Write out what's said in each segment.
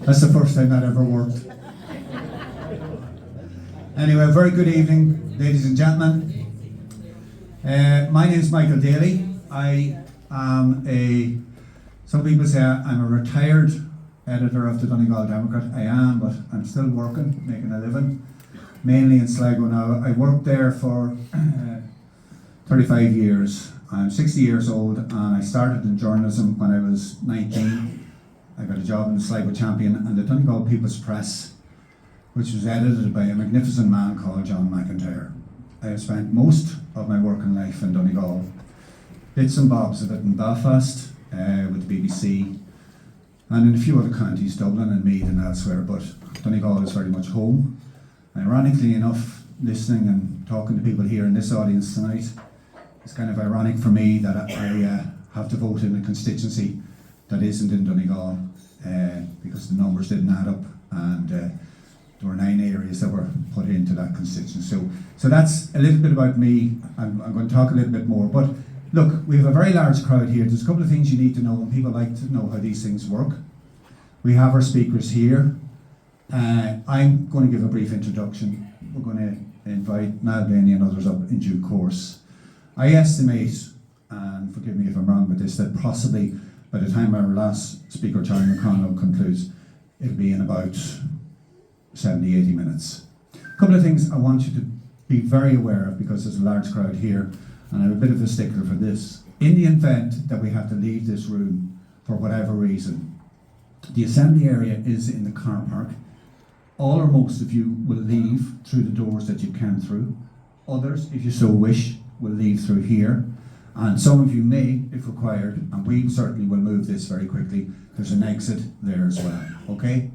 That's the first time that ever worked. Anyway, very good evening, ladies and gentlemen. My name is Michael Daly. I am some people say I'm a retired editor of the Donegal Democrat. I am, but I'm still working, making a living, mainly in Sligo now. I worked there for 35 years. I'm 60 years old and I started in journalism when I was 19. I got a job in the Sligo Champion and the Donegal People's Press, which was edited by a magnificent man called John McIntyre. I have spent most of my working life in Donegal, bits and bobs of it in Belfast with the BBC, and in a few other counties, Dublin and Meath and elsewhere, but Donegal is very much home. Ironically enough, listening and talking to people here in this audience tonight, it's kind of ironic for me that I have to vote in a constituency that isn't in Donegal because the numbers didn't add up, and there were 9 areas that were put into that constituency. So that's a little bit about me. I'm going to talk a little bit more, but look, we have a very large crowd here. There's a couple of things you need to know, and people like to know how these things work. We have our speakers here. I'm going to give a brief introduction. We're going to invite Niall Blaney and others up in due course. I estimate, and forgive me if I'm wrong with this, that possibly by the time our last speaker, Charlie McConalogue, concludes, it'll be in about 70, 80 minutes. A couple of things I want you to be very aware of, because there's a large crowd here, and I'm a bit of a stickler for this. In the event that we have to leave this room for whatever reason, the assembly area is in the car park. All or most of you will leave through the doors that you came through. Others, if you so wish, will leave through here. And some of you may, if required, and we certainly will move this very quickly, there's an exit there as well, okay?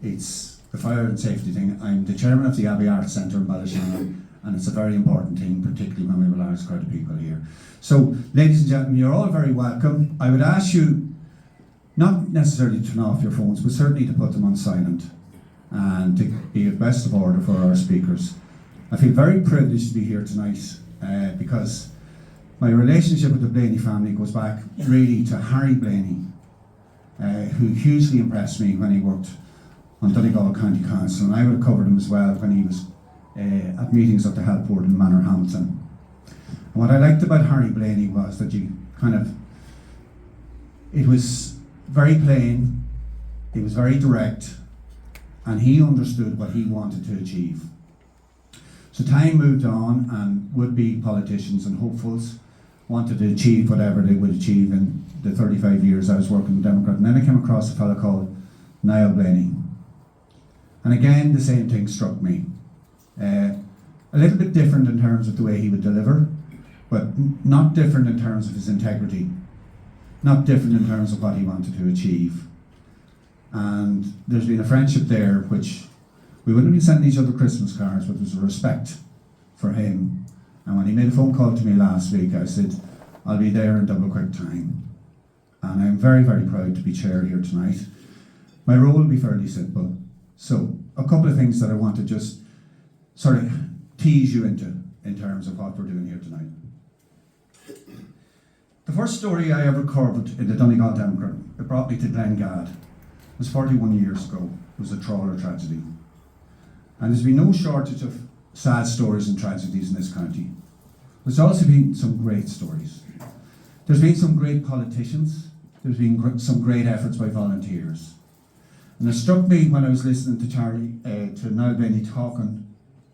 It's the fire and safety thing. I'm the chairman of the Abbey Arts Centre in Ballyshannon, and it's a very important thing, particularly when we have a large crowd of people here. So, ladies and gentlemen, you're all very welcome. I would ask you not necessarily to turn off your phones, but certainly to put them on silent and to be at best of order for our speakers. I feel very privileged to be here tonight because my relationship with the Blaney family goes back really to Harry Blaney, who hugely impressed me when he worked on Donegal County Council, and I would have covered him as well when he was at meetings of the Health Board in Manor Hamilton. And what I liked about Harry Blaney was that it was very plain, he was very direct, and he understood what he wanted to achieve. So time moved on, and would-be politicians and hopefuls wanted to achieve whatever they would achieve in the 35 years I was working in Democrat. And then I came across a fellow called Niall Blaney. And again, the same thing struck me. A little bit different in terms of the way he would deliver, but not different in terms of his integrity, not different in terms of what he wanted to achieve. And there's been a friendship there which we wouldn't be sending each other Christmas cards, but there's a respect for him. And when he made a phone call to me last week, I said, I'll be there in double quick time. And I'm very, very proud to be chair here tonight. My role will be fairly simple. So, a couple of things that I want to just sort of tease you into in terms of what we're doing here tonight. The first story I ever covered in the Donegal Democrat, it brought me to Gallagher, was 41 years ago. It was a trawler tragedy. And there's been no shortage of sad stories and tragedies in this county. There's also been some great stories. There's been some great politicians. There's been some great efforts by volunteers. And it struck me when I was listening to Niall Blaney talking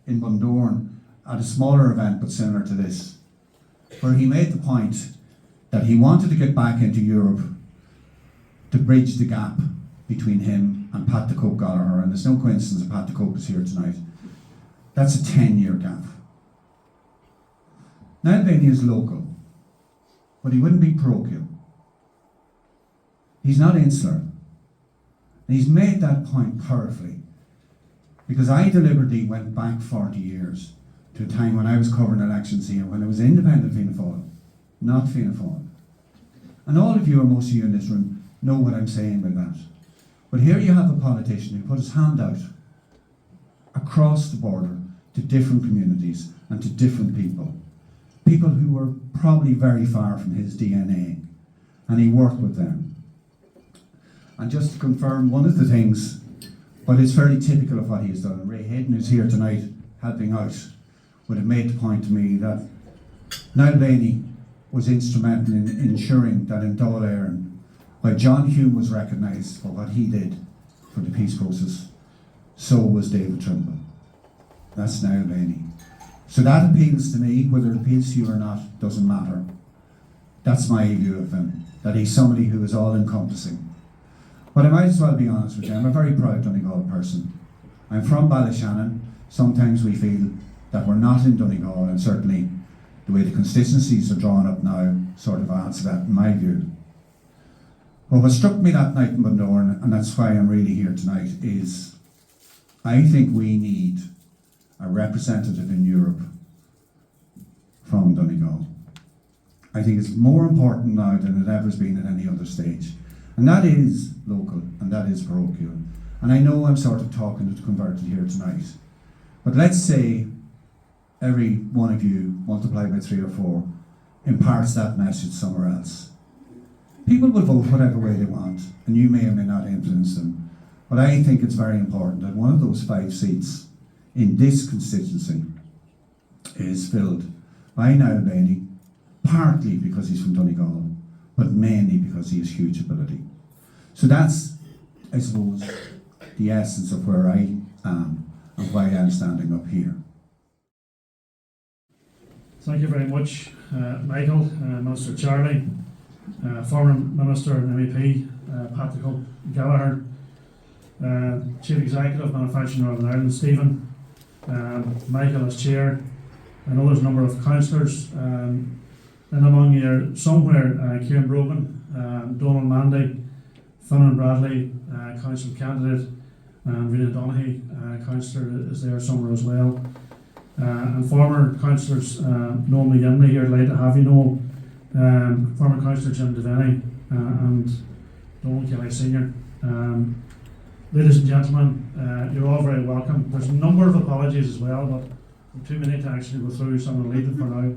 in Bundoran at a smaller event but similar to this, where he made the point that he wanted to get back into Europe to bridge the gap between him and Pat the Coke Gallagher, and there's no coincidence that Pat the Coke is here tonight. That's a 10-year gap. Niall Blaney is local, but he wouldn't be parochial. He's not insular. And he's made that point powerfully, because I deliberately went back 40 years to a time when I was covering elections here, when it was independent Fianna Fáil, not Fianna Fáil. And all of you, or most of you in this room, know what I'm saying by that. But here you have a politician who put his hand out across the border to different communities and to different people. People who were probably very far from his DNA, and he worked with them. And just to confirm one of the things, but it's very typical of what he has done. And Ray Hayden, who's here tonight helping out, would have made the point to me that Niall Blaney was instrumental in ensuring that in Dáil Éireann, while John Hume was recognised for what he did for the peace process, so was David Trimble. That's Niall Blaney. So that appeals to me. Whether it appeals to you or not doesn't matter. That's my view of him, that he's somebody who is all-encompassing. But I might as well be honest with you, I'm a very proud Donegal person. I'm from Ballyshannon. Sometimes we feel that we're not in Donegal, and certainly the way the constituencies are drawn up now sort of answer that in my view. But what struck me that night in Bundoran, and that's why I'm really here tonight, is I think we need a representative in Europe from Donegal. I think it's more important now than it ever has been at any other stage. And that is local, and that is parochial. And I know I'm sort of talking to the converted here tonight, but let's say every one of you, multiplied by 3 or 4, imparts that message somewhere else. People will vote whatever way they want, and you may or may not influence them. But I think it's very important that one of those 5 seats in this constituency is filled by Niall Blaney, partly because he's from Donegal, but mainly because he has huge ability. So that's, I suppose, the essence of where I am and why I'm standing up here. Thank you very much, Michael, Minister Charlie, former Minister and MEP, Patrick Gallagher, Chief Executive, Manufacturing Northern Ireland, Stephen, Michael as Chair. I know there's a number of councillors, and among here somewhere, Kieran Brogan, Donald Mandy, Finan Bradley, Council candidate, and Rena Donaghy, Councillor, is there somewhere as well. And former councillors, Noel McGinley here, delighted to have you, Noel, former councillor Jim Devaney, and Donald Kelly Senior. Ladies and gentlemen, you're all very welcome. There's a number of apologies as well, but I'm too many to actually go through, so I'm going to leave it for now.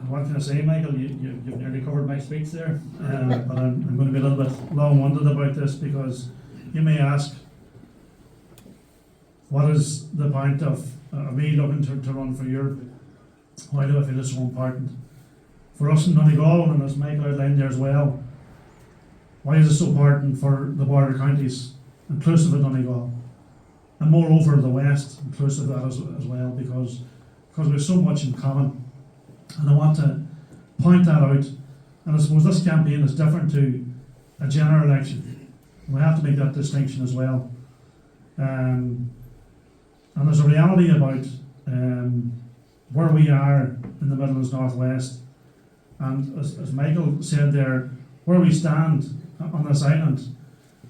What can I say, Michael? You've nearly covered my speech there, but I'm going to be a little bit long-winded about this, because you may ask, what is the point of me looking to run for Europe? Why do I feel it's so important? For us in Donegal, and as Michael outlined there as well, why is it so important for the border counties, inclusive of Donegal? And moreover, the West, inclusive of that as well, because we have so much in common. And I want to point that out. And I suppose this campaign is different to a general election. We have to make that distinction as well. And there's a reality about where we are in the Midlands Northwest. And as Michael said there, where we stand on this island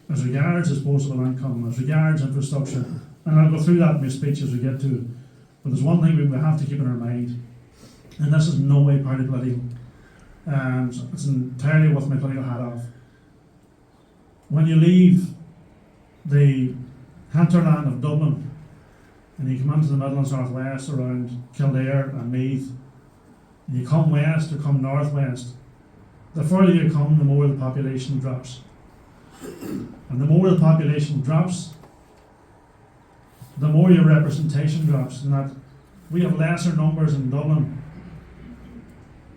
as regards disposable income, as regards infrastructure. And I'll go through that in my speech as we get to it. But there's one thing we have to keep in our mind, and this is in no way party political. It's entirely with my political hat off. When you leave the hinterland of Dublin and you come into the Midlands Northwest around Kildare and Meath, and you come west or come northwest, the further you come, the more the population drops. And the more the population drops, the more your representation drops, and that we have lesser numbers in Dublin,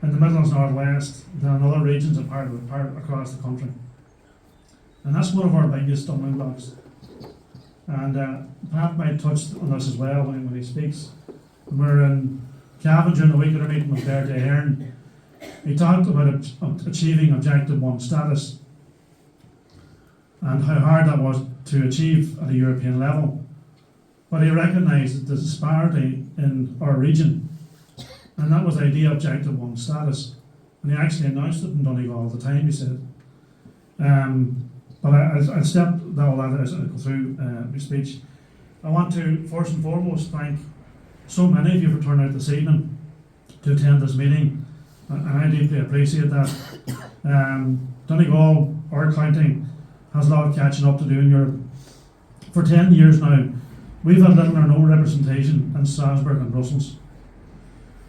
in the Midlands Northwest, than in other regions apart across the country. And that's one of our biggest stumbling blocks. And Pat might touch on this as well when he speaks. When we were in Cavan during the week of our meeting with Dály Éireann, he talked about achieving Objective 1 status and how hard that was to achieve at a European level. But he recognised the disparity in our region, and that was the idea of Objective 1 status. And he actually announced it in Donegal at the time, he said. But I'll step all that as I go through my speech. I want to first and foremost thank so many of you for turning out this evening to attend this meeting, and I deeply appreciate that. Donegal, our county, has a lot of catching up to do in Europe. For 10 years now, we've had little or no representation in Strasbourg and Brussels.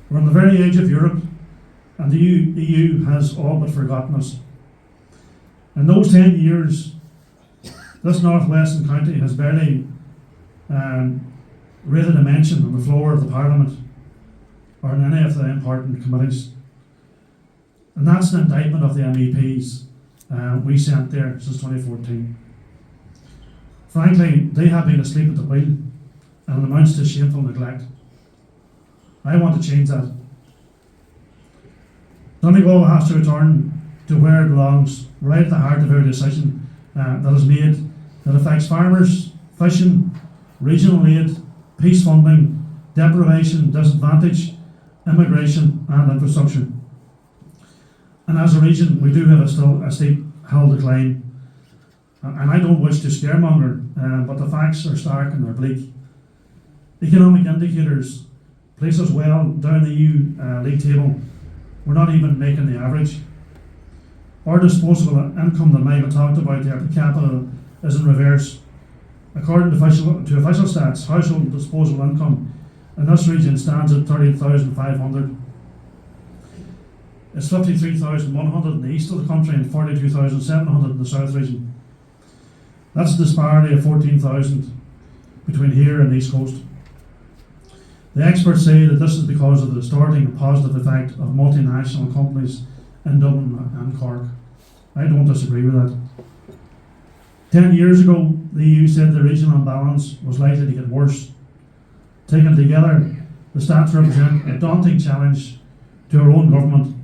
We're on the very edge of Europe, and the EU has all but forgotten us. In those 10 years, this northwestern county has barely rated a mention on the floor of the Parliament or in any of the important committees. And that's an indictment of the MEPs we sent there since 2014. Frankly, they have been asleep at the wheel and it amounts to shameful neglect. I want to change that. Donegal has to return to where it belongs, right at the heart of every decision that is made that affects farmers, fishing, regional aid, peace funding, deprivation, disadvantage, immigration and infrastructure. And as a region, we do have a steep hill to climb. And I don't wish to scaremonger, but the facts are stark and they're bleak. Economic indicators place us well down the EU league table. We're not even making the average. Our disposable income that Michael talked about there per capita is in reverse. According to official stats, household disposable income in this region stands at 30,500. It's 53,100 in the east of the country and 42,700 in the south region. That's a disparity of 14,000 between here and the east coast. The experts say that this is because of the distorting and positive effect of multinational companies in Dublin and Cork. I don't disagree with that. 10 years ago, the EU said the regional imbalance was likely to get worse. Taken together, the stats represent a daunting challenge to our own government,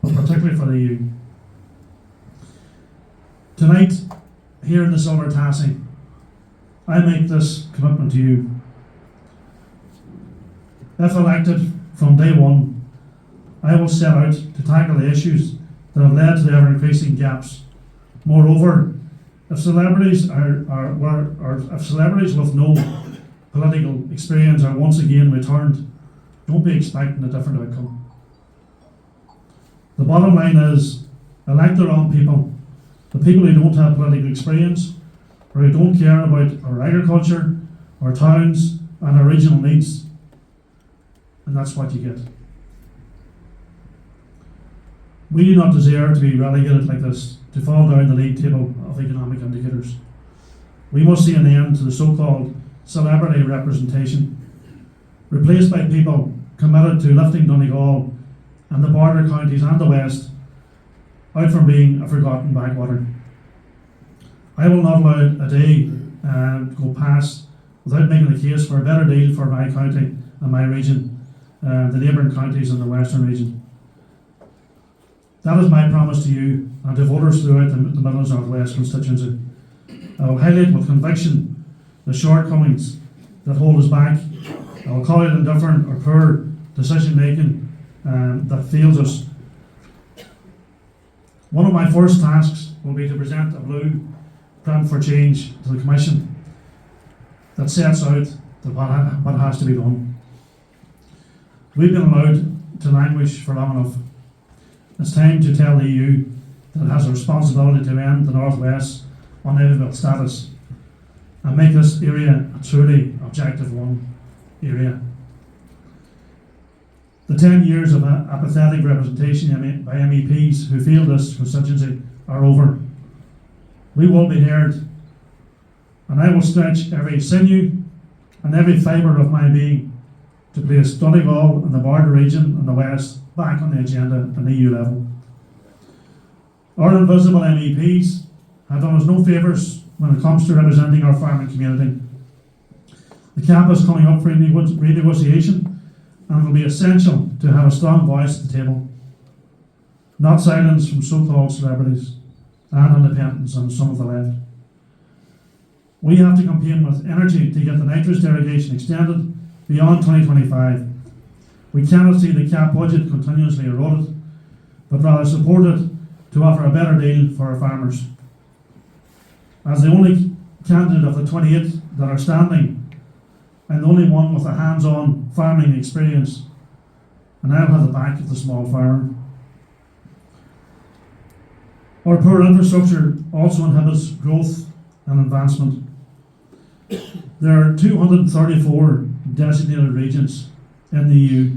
but particularly for the EU. Tonight, here in the Silver Tassie, I make this commitment to you. If elected from day one, I will set out to tackle the issues that have led to the ever-increasing gaps. Moreover, if celebrities if celebrities with no political experience are once again returned, don't be expecting a different outcome. The bottom line is, elect the wrong people, the people who don't have political experience, or who don't care about our agriculture, our towns, and our regional needs. And that's what you get. We do not deserve to be relegated like this, to fall down the league table of economic indicators. We must see an end to the so-called celebrity representation, replaced by people committed to lifting Donegal and the border counties and the west out from being a forgotten backwater. I will not allow a day go past without making the case for a better deal for my county and my region, the neighbouring counties in the western region. That is my promise to you and to voters throughout the Midlands North West constituency. I will highlight with conviction the shortcomings that hold us back. I will call it indifferent or poor decision making that fails us. One of my first tasks will be to present a blueprint for change to the Commission that sets out what has to be done. We've been allowed to languish for long enough. It's time to tell the EU that it has a responsibility to end the North West's unenviable status and make this area a truly Objective 1 area. The 10 years of apathetic representation by MEPs who failed this constituency are over. We will be heard, and I will stretch every sinew and every fibre of my being to place Donegal and the border region and the West back on the agenda at the EU level. Our invisible MEPs have done us no favours when it comes to representing our farming community. The CAP is coming up for renegotiation, and it will be essential to have a strong voice at the table, not silence from so-called celebrities and independents on some of the left. We have to campaign with energy to get the nitrous derogation extended beyond 2025. We cannot see the CAP budget continuously eroded, but rather support it to offer a better deal for our farmers. As the only candidate of the 28 that are standing, and the only one with a hands-on farming experience, and I'll have the back of the small farmer. Our poor infrastructure also inhibits growth and advancement. There are 234 designated regions in the EU,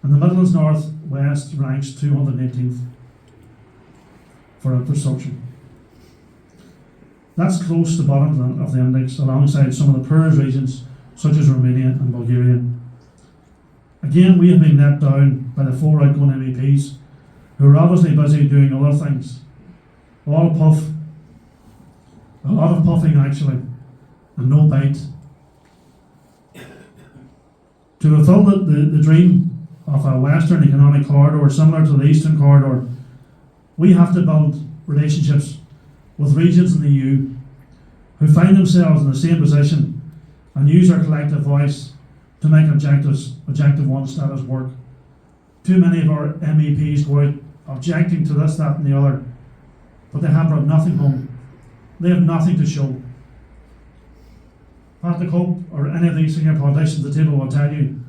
and the Midlands North West ranks 218th. for infrastructure. That's close to the bottom of the index, alongside some of the poorest regions such as Romania and Bulgaria. Again, we have been let down by the 4 outgoing MEPs, who are obviously busy doing other things. All puff, a lot of puffing actually, and no bite. To fulfill the dream of a Western economic corridor similar to the Eastern corridor, we have to build relationships with regions in the EU who find themselves in the same position and use our collective voice to make Objective 1 status work. Too many of our MEPs go out objecting to this, that and the other, but they have brought nothing home. They have nothing to show. Patrick Hope or any of these senior politicians at the table will tell you,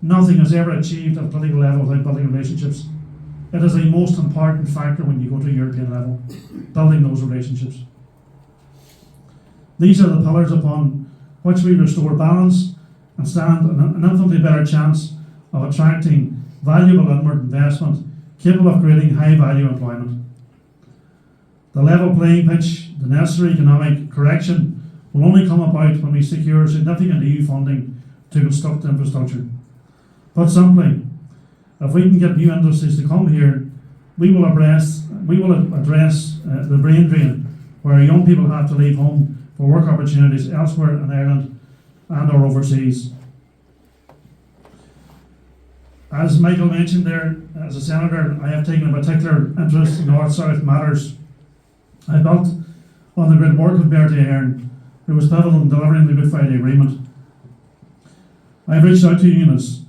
nothing is ever achieved at a political level without building relationships. It is the most important factor when you go to European level, building those relationships. These are the pillars upon which we restore balance and stand an infinitely better chance of attracting valuable inward investment capable of creating high value employment. The level playing pitch, the necessary economic correction, will only come about when we secure significant EU funding to construct infrastructure. Put simply, if we can get new industries to come here, we will address the brain drain where young people have to leave home for work opportunities elsewhere in Ireland and or overseas. As Michael mentioned there, as a senator, I have taken a particular interest in North-South matters. I built on the great work of Bertie Ahern, who was pivotal in delivering the Good Friday Agreement. I have reached out to unions,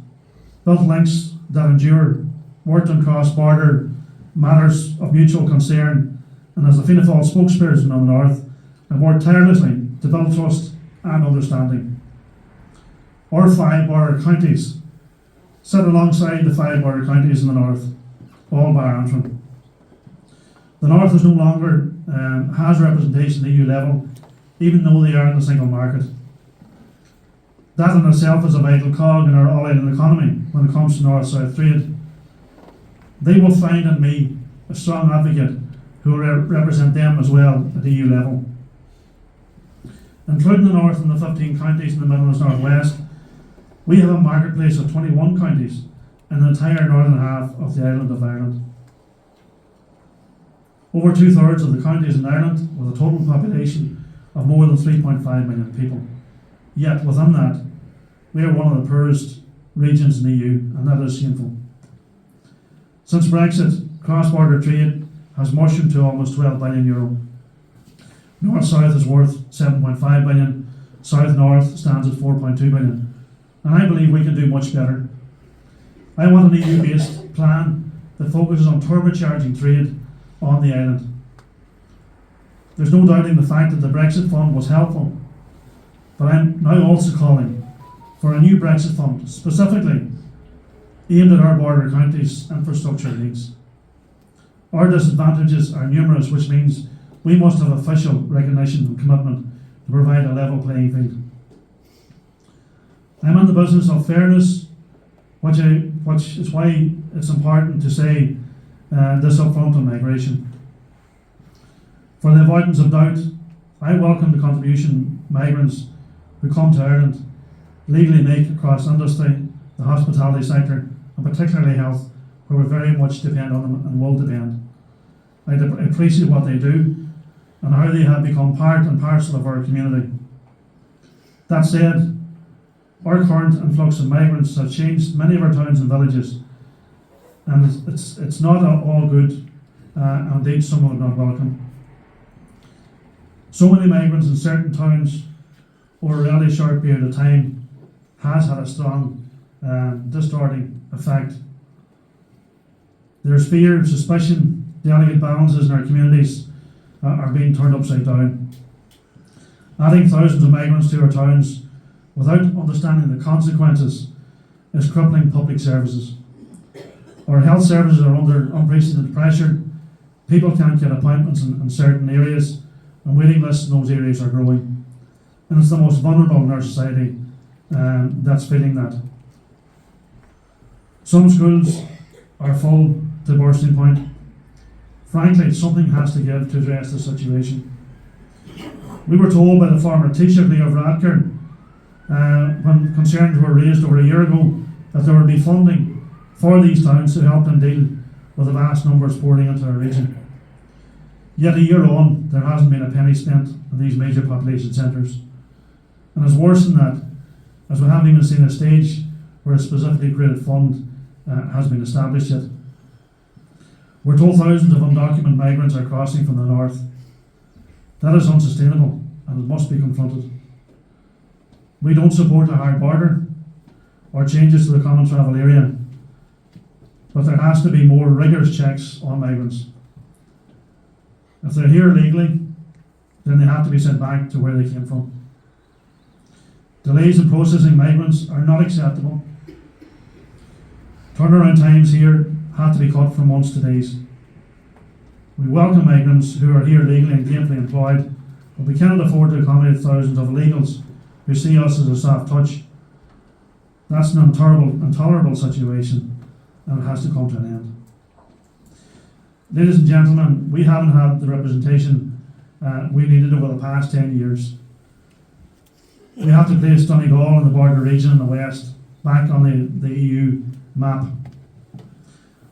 built links that endure, worked on cross-border matters of mutual concern, and as the Fianna Fáil spokesperson on the North, I've worked tirelessly to build trust and understanding. Our 5 border counties sit alongside the 5 border counties in the North, all bar Antrim. The North is no longer has representation at EU level, even though they are in the single market. That in itself is a vital cog in our all-island economy when it comes to North-South trade. They will find in me a strong advocate who will represent them as well at the EU level. Including the North and the 15 counties in the Midlands North West, we have a marketplace of 21 counties in the entire northern half of the island of Ireland. Over 2/3 of the counties in Ireland with a total population of more than 3.5 million people. Yet within that, we are one of the poorest regions in the EU, and that is shameful. Since Brexit, cross-border trade has mushroomed to almost €12 billion. North-South is worth 7.5 billion, South-North stands at 4.2 billion. And I believe we can do much better. I want an EU-based plan that focuses on turbocharging trade on the island. There's no doubting the fact that the Brexit fund was helpful, but I'm now also calling for a new Brexit fund, specifically aimed at our border counties' infrastructure needs. Our disadvantages are numerous, which means we must have official recognition and commitment to provide a level playing field. I'm in the business of fairness, which is why it's important to say this up front on migration. For the avoidance of doubt, I welcome the contribution migrants who come to Ireland legally make across industry, the hospitality sector, and particularly health, where we very much depend on them and will depend. I appreciate what they do and how they have become part and parcel of our community. That said, our current influx of migrants have changed many of our towns and villages, and it's not all good, and indeed some of it not welcome. So many migrants in certain towns over a really short period of time has had a strong distorting effect. There's fear, suspicion, delicate balances in our communities are being turned upside down. Adding thousands of migrants to our towns without understanding the consequences is crippling public services. Our health services are under unprecedented pressure. People can't get appointments in certain areas, and waiting lists in those areas are growing. And it's the most vulnerable in our society that's feeling that. Some schools are full to bursting point. Frankly, something has to give to address the situation. We were told by the former Taoiseach of Radgar, when concerns were raised over a year ago, that there would be funding for these towns to help them deal with the vast numbers pouring into our region. Yet a year on, there hasn't been a penny spent on these major population centres. And it's worse than that, as we haven't even seen a stage where a specifically created fund has been established yet. We're told thousands of undocumented migrants are crossing from the north. That is unsustainable and it must be confronted. We don't support a hard border or changes to the common travel area, but there has to be more rigorous checks on migrants. If they're here illegally, then they have to be sent back to where they came from. Delays in processing migrants are not acceptable. Turnaround times here have to be cut from months to days. We welcome migrants who are here legally and gainfully employed, but we cannot afford to accommodate thousands of illegals who see us as a soft touch. That's an intolerable situation, and it has to come to an end. Ladies and gentlemen, we haven't had the representation we needed over the past 10 years. We have to place Donegal and the border region in the west back on the EU map.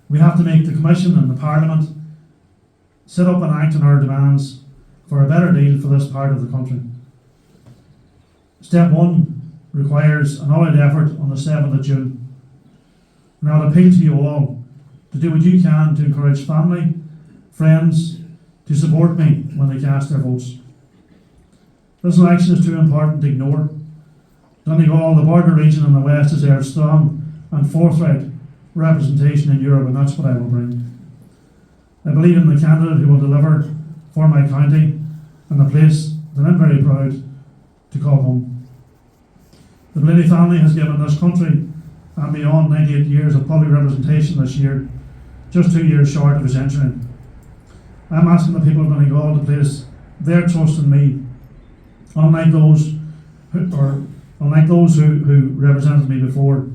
We have to make the Commission and the Parliament sit up and act on our demands for a better deal for this part of the country. Step 1 requires an all-out effort on the 7th of June. And I would appeal to you all to do what you can to encourage family, friends, to support me when they cast their votes. This election is too important to ignore. Donegal, the border region in the west, deserves strong and forthright representation in Europe, and that's what I will bring. I believe in the candidate who will deliver for my county and the place that I'm very proud to call home. The Blaney family has given this country and beyond 98 years of public representation this year, just 2 years short of a century. I'm asking the people of Donegal to place their trust in me, unlike those who represented me before.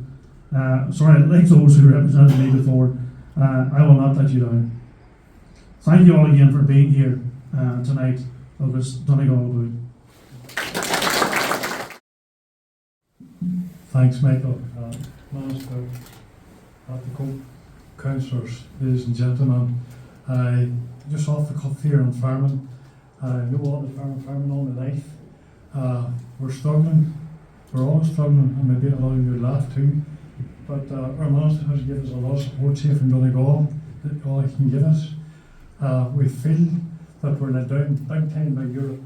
Like those who represented me before, I will not let you down. Thank you all again for being here tonight of this Donegal Blue. Thanks, Michael. Minister, at the Cope, councillors, ladies and gentlemen. Just off the cuff here on farming. I know all the farming all my life. We're struggling. We're always struggling, and maybe a lot of you would laugh too. But our minister has given us a lot of support here from Donegal, that all he can give us. We feel that we're let down big time by Europe.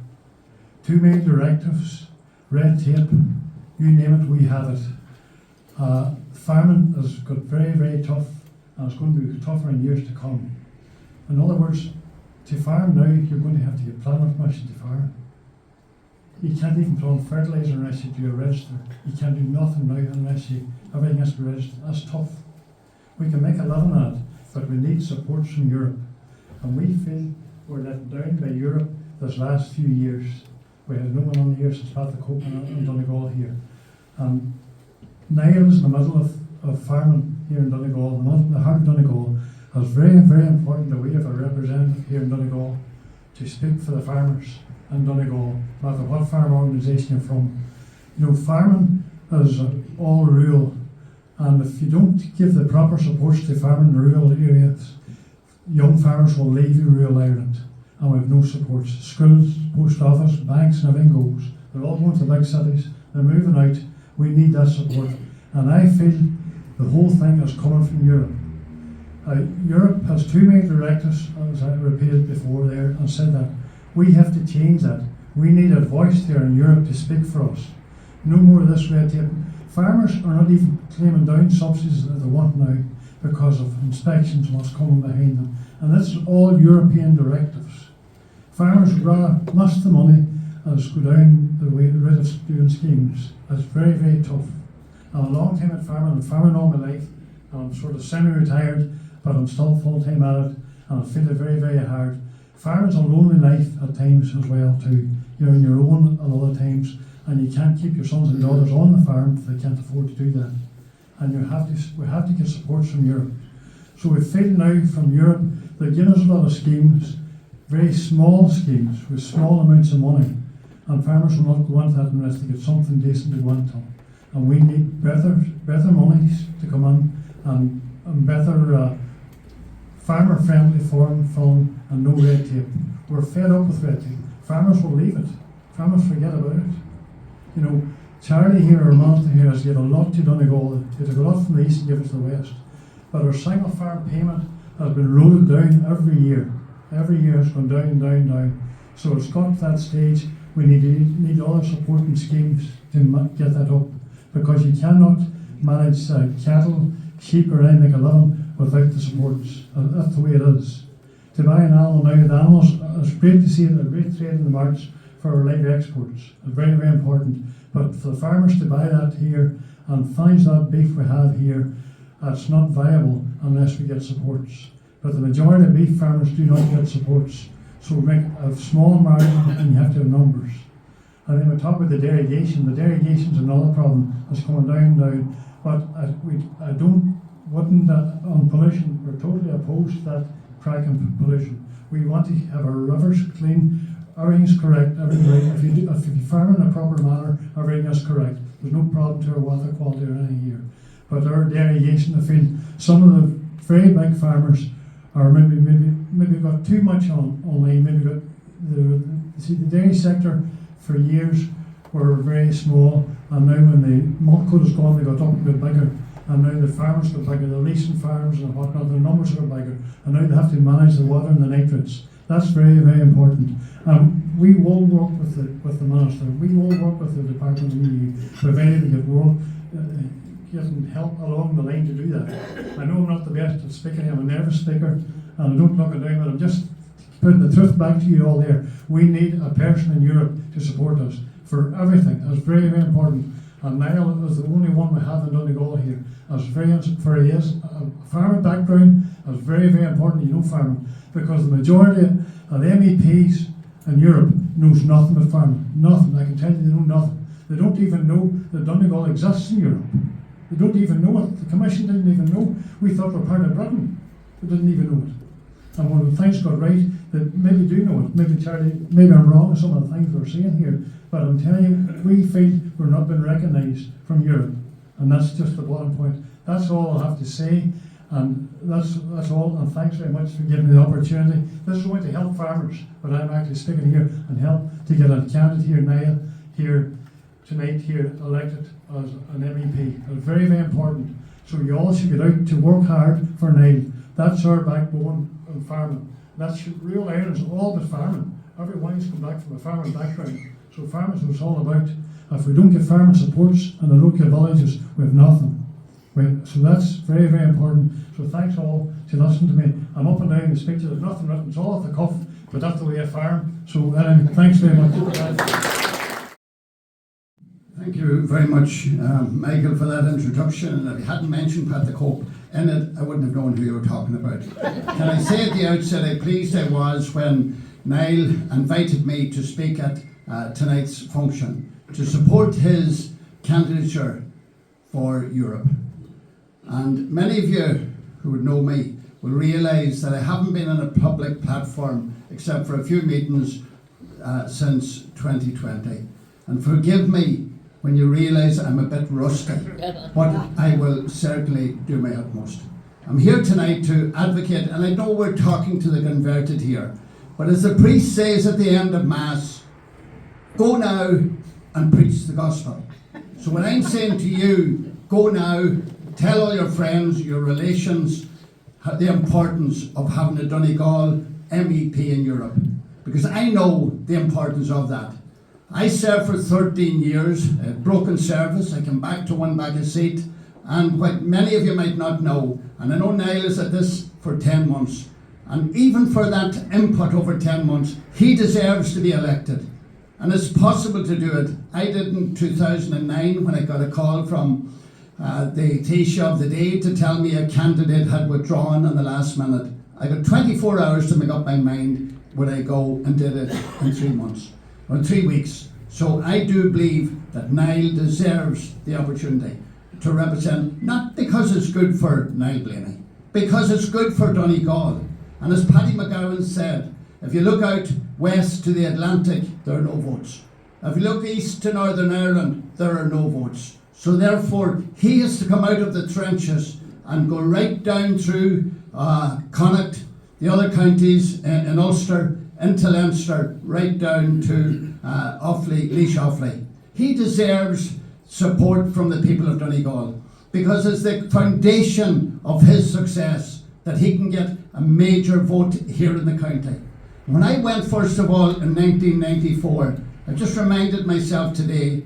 Too many directives, red tape, you name it, we have it. Farming has got very, very tough, and it's going to be tougher in years to come. In other words, to farm now, you're going to have to get planning permission to farm. You can't even plant fertiliser unless you do a register. You can't do nothing now unless everything has to be registered. That's tough. We can make a living at it, but we need support from Europe. And we feel we're let down by Europe this last few years. We had no one on here since Pat the Cope and Donegal here. Niall is in the middle of farming here in Donegal. The heart of Donegal is very, very important that we have a representative here in Donegal to speak for the farmers in Donegal, no matter what farm organisation you're from. You know, farming is all rural, and if you don't give the proper supports to farming in rural areas, young farmers will leave rural Ireland, and we have no supports. Schools, post office, banks, and everything goes. They're all going to the big cities. They're moving out. We need that support, and I feel the whole thing is coming from Europe. Europe has too many directives, as I repeated before there, and said that we have to change that. We need a voice there in Europe to speak for us. No more of this red tape. Farmers are not even claiming down subsidies that they want now because of inspections and what's coming behind them. And that's all European directives. Farmers would rather miss the money as go down the route of doing schemes. It's very, very tough. I'm a long time at farming. I'm farming all my life, and I'm sort of semi-retired, but I'm still full-time at it, and I feel it very, very hard. Farming's a lonely life at times as well too. You're on your own a lot of times, and you can't keep your sons and daughters on the farm if they can't afford to do that. And we have to get support from Europe. So we feel now from Europe They give us a lot of schemes, very small schemes with small amounts of money, and farmers will not go into that unless they get something decent to go into. And we need better monies to come in and better farmer-friendly farm fund and no red tape. We're fed up with red tape. Farmers will leave it. Farmers forget about it. You know, Charlie here, or Monta here, has given a lot to Donegal. They took a lot from the east and give it to the west. But our single farm payment has been rolling down every year. Every year it's gone down, down, down. So it's got to that stage. We need other supporting schemes to get that up, because you cannot manage cattle, sheep, or anything like a living without the supports. That's the way it is. To buy an animal now, the animals, it's great to see a great trade in the markets for our live exports. It's very, very important. But for the farmers to buy that here and finish that beef we have here, that's not viable unless we get supports. But the majority of beef farmers do not get supports. So we make a small margin and you have to have numbers. And then we talk about the derogation. The derogation is another problem that's coming down. But on pollution, we're totally opposed to that cracking pollution. We want to have our rivers clean, everything's correct, everything's right. If you farm in a proper manner, everything is correct. There's no problem to our water quality or anything here. But our derogation, I feel some of the very big farmers are maybe got too much on line. Maybe got the dairy sector for years were very small, and now when the milk quota is gone, they got up a bit bigger. And now the farmers got bigger, the leasing farms and whatnot, their numbers got bigger, and now they have to manage the water and the nitrates. That's very, very important. We will work with the minister. We will work with the department of the EU, provided we getting help along the line to do that. I know I'm not the best at speaking. I'm a nervous speaker, and I don't knock it down, but I'm just putting the truth back to you all there. We need a person in Europe to support us for everything. That's very, very important. And Niall is the only one we have in Donegal here. As for he is a farming background, that's very, very important. You know farming, because the majority of the MEPs in Europe knows nothing about farming. Nothing. I can tell you they know nothing. They don't even know that Donegal exists in Europe. They don't even know it. The Commission didn't even know. We thought we're part of Britain. They didn't even know it. And when things got right, they maybe do know it. Maybe Charlie, maybe I'm wrong with some of the things we're saying here. But I'm telling you, we feel we're not been recognised from Europe. And that's just the bottom point. That's all I have to say. And that's all. And thanks very much for giving me the opportunity. This is going to help farmers, but I'm actually speaking here and help to get a candidate here, Niall, here tonight, here elected as an MEP. It's very, very important. So you all should get out to work hard for Niall. That's our backbone in farming. That's real Ireland's all about farming. Everyone's come back from a farming background. So farmers is all about. If we don't get farming supports in the local villages, we have nothing. So that's very, very important. So thanks all to listen to me. I'm up and down the speech. There's nothing written. It's all off the cuff, but that's the way I farm. So thanks very much. Thank you very much, Michael, for that introduction. And if you hadn't mentioned Pat the Cope in it, I wouldn't have known who you were talking about. Can I say at the outset how pleased I was when Niall invited me to speak at tonight's function to support his candidature for Europe. And many of you who would know me will realise that I haven't been on a public platform except for a few meetings since 2020. And forgive me when you realise I'm a bit rusty, but I will certainly do my utmost. I'm here tonight to advocate, and I know we're talking to the converted here, but as the priest says at the end of Mass, go now and preach the gospel. So what I'm saying to you, go now, tell all your friends, your relations, the importance of having a Donegal MEP in Europe, because I know the importance of that. I served for 13 years, a broken service. I came back to one bag of seat, and what many of you might not know, and I know Niall is at this for 10 months, and even for that input over 10 months, he deserves to be elected. And it's possible to do it. I did in 2009 when I got a call from the Taoiseach of the day to tell me a candidate had withdrawn in the last minute. I got 24 hours to make up my mind would I go, and did it in 3 months. Or 3 weeks. So I do believe that Niall deserves the opportunity to represent, not because it's good for Niall Blaney, because it's good for Donegal, And as Paddy McGowan said, if you look out west to the Atlantic, there are no votes. If you look east to Northern Ireland, there are no votes. So therefore, he has to come out of the trenches and go right down through Connacht, the other counties in Ulster, into Leinster, right down to Offaly, Laois Offaly. He deserves support from the people of Donegal, because it's the foundation of his success that he can get a major vote here in the county. When I went, first of all, in 1994, I just reminded myself today,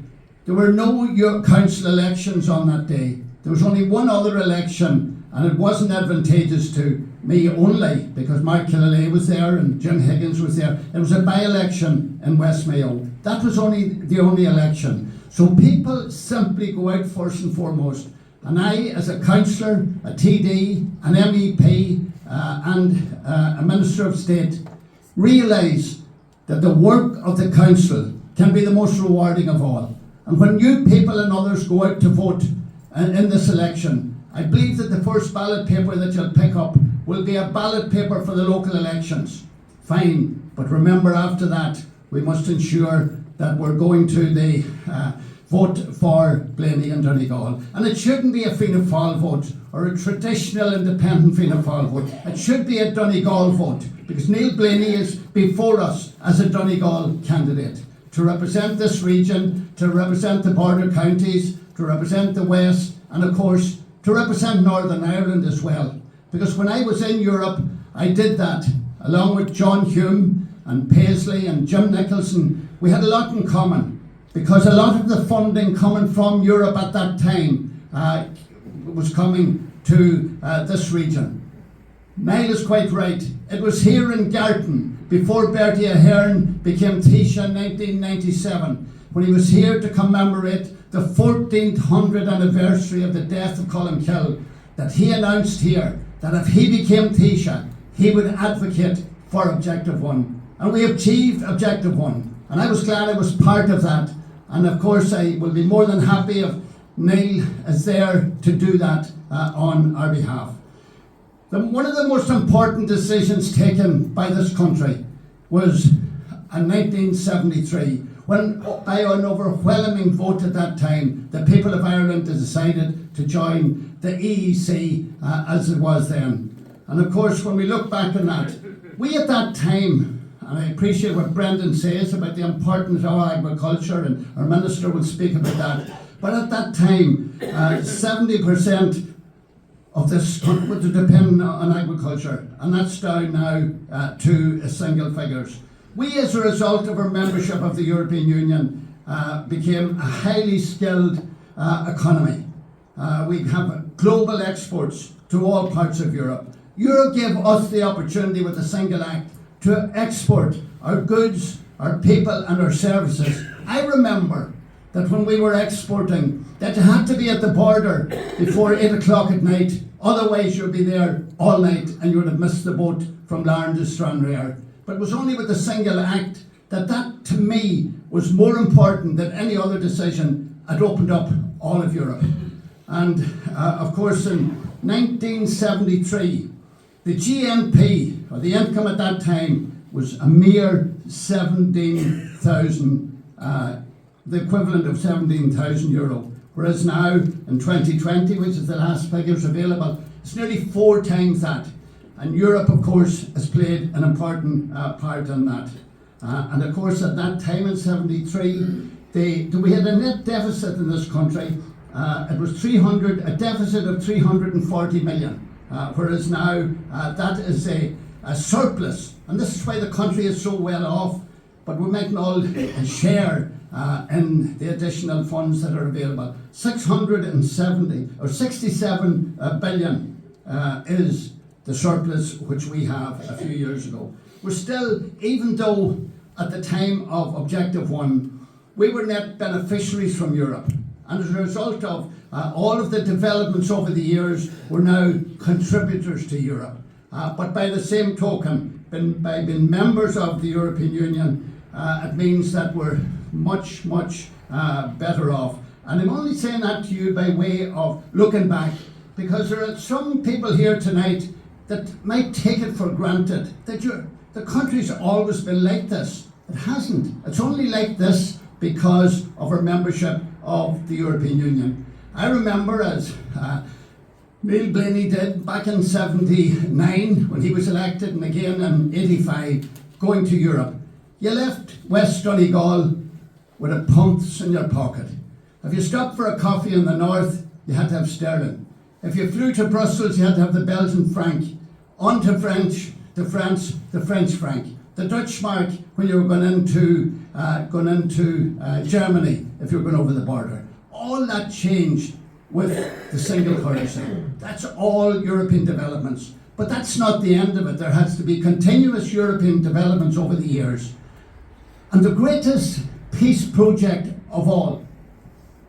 there were no council elections on that day. There was only one other election, and it wasn't advantageous to me only because Mark Killalay was there and Jim Higgins was there. It was a by-election in West Mayo. That was the only election. So people simply go out first and foremost. And I, as a councillor, a TD, an MEP, and a Minister of State, realise that the work of the council can be the most rewarding of all. And when you people and others go out to vote in this election, I believe that the first ballot paper that you'll pick up will be a ballot paper for the local elections. Fine, but remember after that, we must ensure that we're going to the vote for Blaney and Donegal. And it shouldn't be a Fianna Fáil vote or a traditional independent Fianna Fáil vote. It should be a Donegal vote, because Niall Blaney is before us as a Donegal candidate to represent this region, to represent the border counties, to represent the West, and of course to represent Northern Ireland as well. Because when I was in Europe, I did that along with John Hume and Paisley and Jim Nicholson. We had a lot in common, because a lot of the funding coming from Europe at that time was coming to this region. Niall is quite right. It was here in Garton, before Bertie Ahern became Taoiseach in 1997, when he was here to commemorate the 1400th anniversary of the death of Columkill, that he announced here that if he became Taoiseach, he would advocate for Objective 1. And we achieved Objective 1. And I was glad I was part of that. And of course, I will be more than happy if Niall is there to do that on our behalf. One of the most important decisions taken by this country was in 1973, when by an overwhelming vote at that time, the people of Ireland decided to join the EEC as it was then. And of course, when we look back on that, we at that time, and I appreciate what Brendan says about the importance of agriculture, and our Minister will speak about that, but at that time, 70% of this country would depend on agriculture, and that's down now to single figures. We, as a result of our membership of the European Union, became a highly skilled economy. We have global exports to all parts of Europe. Europe gave us the opportunity with the Single Act to export our goods, our people and our services. I remember that when we were exporting, that you had to be at the border before 8 o'clock at night, otherwise you'd be there all night and you would have missed the boat from Larne to Stranraer. But it was only with the Single Act that to me was more important than any other decision. It opened up all of Europe. And of course in 1973, the GNP, or the income at that time, was a mere 17,000, the equivalent of 17,000 euro. Whereas now, in 2020, which is the last figures available, it's nearly 4 times that. And Europe, of course, has played an important part in that. And of course, at that time in 73, we had a net deficit in this country. It was a deficit of 340 million. Whereas now, that is a surplus. And this is why the country is so well off. But we might all share in the additional funds that are available. 67 billion is the surplus which we have a few years ago. We're still, even though at the time of Objective 1, we were net beneficiaries from Europe. And as a result of all of the developments over the years, we're now contributors to Europe. But by the same token, by being members of the European Union, it means that we're much, much better off. And I'm only saying that to you by way of looking back, because there are some people here tonight that might take it for granted that the country's always been like this. It hasn't. It's only like this because of our membership of the European Union. I remember, as Niall Blaney did back in 79 when he was elected, and again in 85, going to Europe. You left West Donegal with a pence in your pocket. If you stopped for a coffee in the north, you had to have sterling. If you flew to Brussels, you had to have the Belgian franc. On to France, the French franc. The Dutch mark when you were going into Germany, if you were going over the border. All that changed with the single currency. That's all European developments. But that's not the end of it. There has to be continuous European developments over the years. And the greatest peace project of all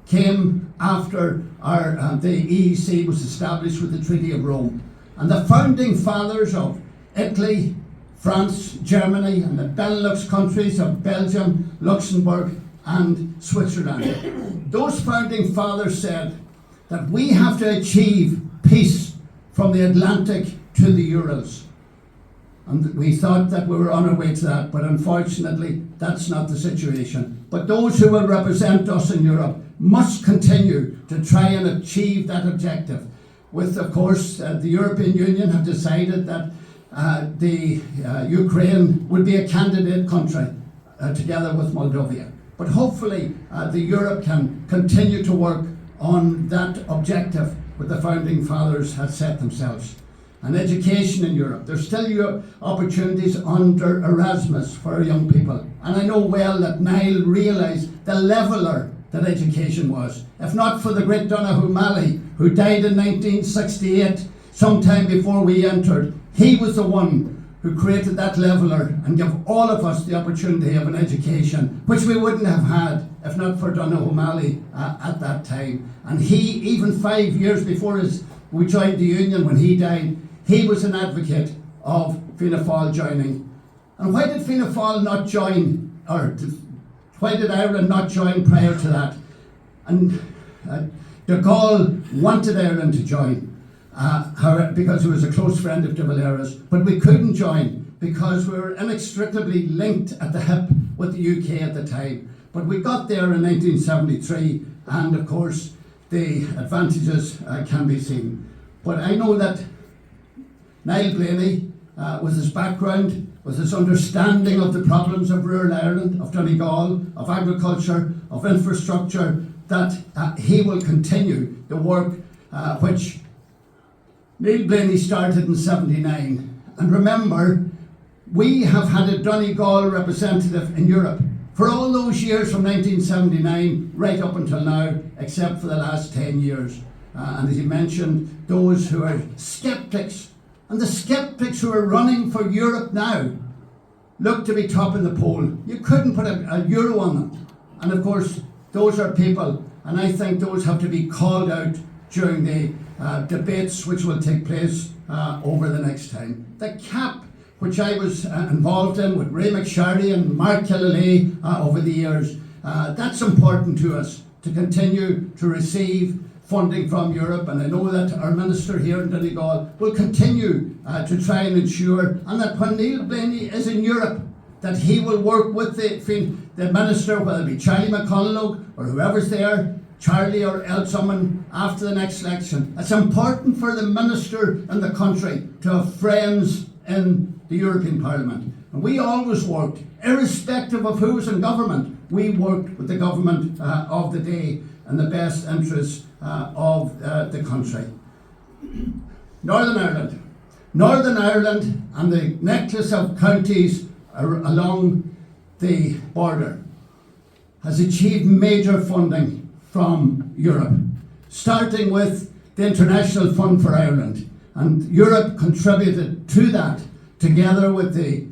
came after the EEC was established with the Treaty of Rome. And the founding fathers of Italy, France, Germany, and the Benelux countries of Belgium, Luxembourg, and Switzerland. Those founding fathers said that we have to achieve peace from the Atlantic to the Urals. And we thought that we were on our way to that, but unfortunately, that's not the situation. But those who will represent us in Europe must continue to try and achieve that objective. With, of course, the European Union have decided that Ukraine would be a candidate country together with Moldova. But hopefully the Europe can continue to work on that objective that the founding fathers had set themselves. And education in Europe. There's still opportunities under Erasmus for our young people. And I know well that Niall realised the leveller that education was. If not for the great O'Malley, who died in 1968, sometime before we entered, he was the one who created that leveller and gave all of us the opportunity of an education, which we wouldn't have had if not for O'Malley at that time. And he, even 5 years before we joined the Union, when he died, he was an advocate of Fianna Fáil joining. And why did Fianna Fáil not join, or why did Ireland not join prior to that? And de Gaulle wanted Ireland to join because he was a close friend of de Valera's, but we couldn't join because we were inextricably linked at the hip with the UK at the time. But we got there in 1973, and of course the advantages can be seen. But I know that Niall Blaney, with his background, with his understanding of the problems of rural Ireland, of Donegal, of agriculture, of infrastructure, that he will continue the work which Niall Blaney started in 79. And remember, we have had a Donegal representative in Europe for all those years from 1979 right up until now, except for the last 10 years. And as you mentioned, those who are sceptics, and the sceptics who are running for Europe now look to be top in the poll. You couldn't put a euro on them. And of course, those are people, and I think those have to be called out during the debates which will take place over the next time. The CAP, which I was involved in with Ray McSharry and Mark Killalay over the years, that's important to us to continue to receive funding from Europe, and I know that our minister here in Donegal will continue to try and ensure, and that when Niall Blaney is in Europe, that he will work with the minister, whether it be Charlie McConalogue or whoever's there, Charlie or else someone after the next election. It's important for the minister in the country to have friends in the European Parliament. And we always worked, irrespective of who was in government, we worked with the government of the day in the best interests of the country. Northern Ireland and the necklace of counties along the border has achieved major funding from Europe, starting with the International Fund for Ireland. And Europe contributed to that, together with the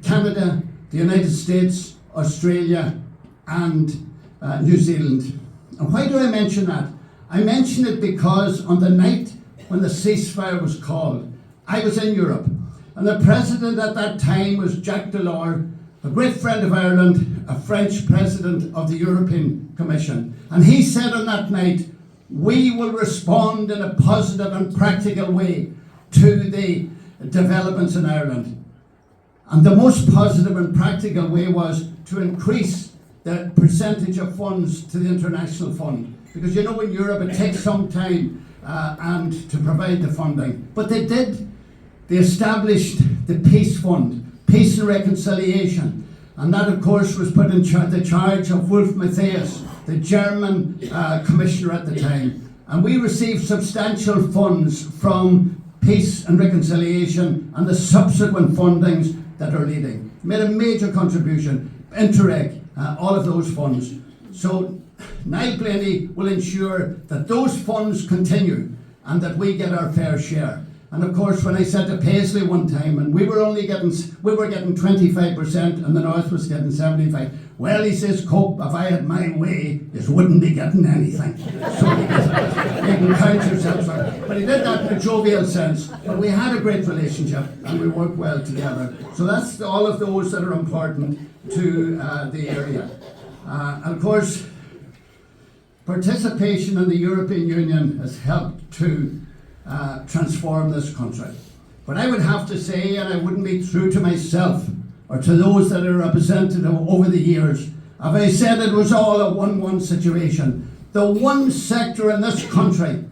Canada, the United States, Australia, and New Zealand. And why do I mention that? I mention it because on the night when the ceasefire was called, I was in Europe. And the president at that time was Jacques Delors, a great friend of Ireland, a French president of the European Commission. And he said on that night, we will respond in a positive and practical way to the developments in Ireland. And the most positive and practical way was to increase the percentage of funds to the international fund. Because you know in Europe it takes some time and to provide the funding. But they did. They established the Peace Fund, Peace and Reconciliation. And that of course was put in the charge of Wolf Matthias, the German commissioner at the time. And we received substantial funds from Peace and Reconciliation and the subsequent fundings that are leading. Made a major contribution, Interreg, all of those funds. So Niall Blaney will ensure that those funds continue and that we get our fair share. And of course, when I said to Paisley one time, and we were getting 25% and the North was getting 75%. Well, he says, Cope, if I had my way, you wouldn't be getting anything. So you can count yourselves out. But he did that in a jovial sense. But we had a great relationship and we worked well together. So that's all of those that are important to the area. And of course, participation in the European Union has helped to transform this country. But I would have to say, and I wouldn't be true to myself or to those that are represented over the years, if I said it was all a 1-1 situation, the one sector in this country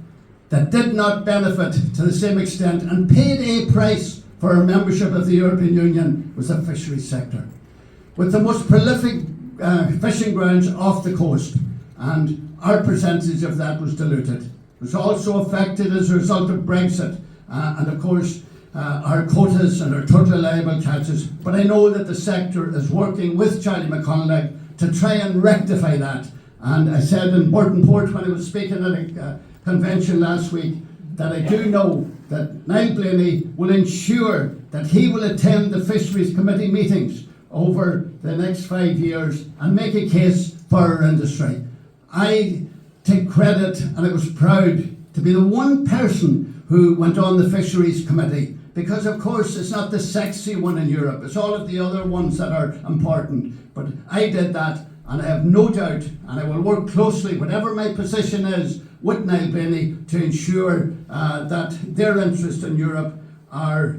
that did not benefit to the same extent and paid a price for our membership of the European Union was the fisheries sector, with the most prolific fishing grounds off the coast, and our percentage of that was diluted. It was also affected as a result of Brexit and of course our quotas and our total allowable catches. But I know that the sector is working with Charlie McConalogue to try and rectify that. And I said in Burtonport when I was speaking at a convention last week that I do know that Niall Blaney will ensure that he will attend the Fisheries Committee meetings over the next 5 years and make a case for our industry. I take credit and I was proud to be the one person who went on the Fisheries Committee, because of course it's not the sexy one in Europe, it's all of the other ones that are important. But I did that, and I have no doubt, and I will work closely, whatever my position is, with Niall Blaney to ensure that their interests in Europe are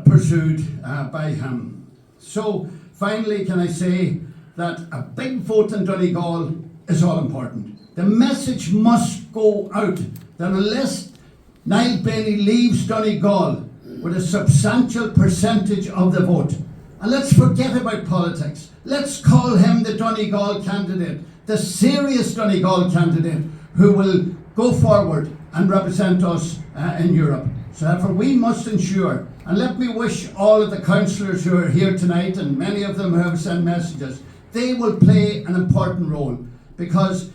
pursued by him. So finally, can I say that a big vote in Donegal is all important. The message must go out that unless Niall Blaney leaves Donegal with a substantial percentage of the vote, and let's forget about politics, let's call him the Donegal candidate, the serious Donegal candidate who will go forward and represent us in Europe. So therefore we must ensure, and let me wish all of the councillors who are here tonight, and many of them who have sent messages, they will play an important role, because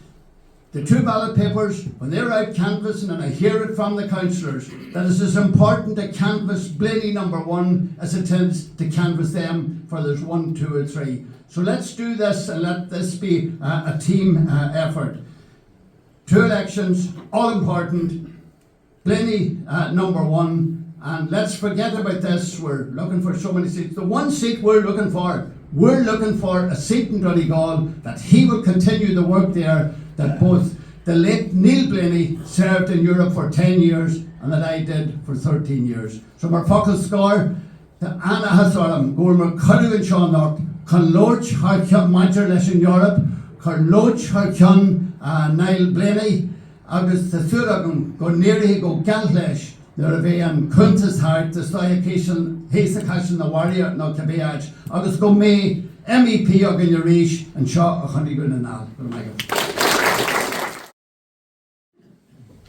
the two ballot papers, when they're out canvassing, and I hear it from the councillors, that it's as important to canvass Blaney number 1 as it is to canvass them for there's 1, 2 or 3. So let's do this and let this be a team effort. 2 elections, all important. Blaney number 1, and let's forget about this. We're looking for so many seats. The one seat we're looking for a seat in Donegal, that he will continue the work there that both the late Niall Blaney served in Europe for 10 years and that I did for 13 years. So mar focal score, the Anna Hasaram, Gormer Kuru and Seanok, Con Loach Harkyon Major Les in Europe, Con Loach Harkyon Niall Blaney, August the Thuragum, go nearly go Gallagher, there be an Kuntas Heart, the Stoyakishan, Hasakashan, the Warrior, no Kabeaj, August go me, MEP Ogin Yarish, and Shaw Honeygun and Al.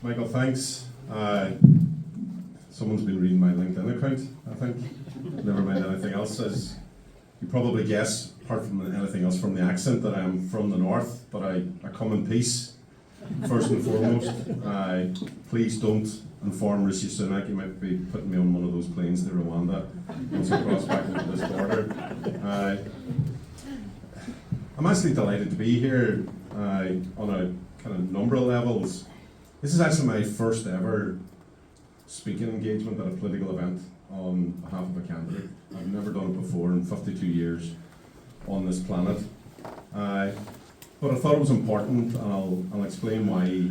Michael, thanks. Someone's been reading my LinkedIn account, I think. Never mind anything else. As you probably guess, apart from anything else from the accent, that I'm from the north, but I come in peace, first and foremost. Please don't inform Rishi Sunak. You might be putting me on one of those planes to Rwanda once I cross back into this border. I'm actually delighted to be here on a kind of number of levels. This is actually my first ever speaking engagement at a political event on behalf of a candidate. I've never done it before in 52 years on this planet. But but I thought it was important, and I'll explain why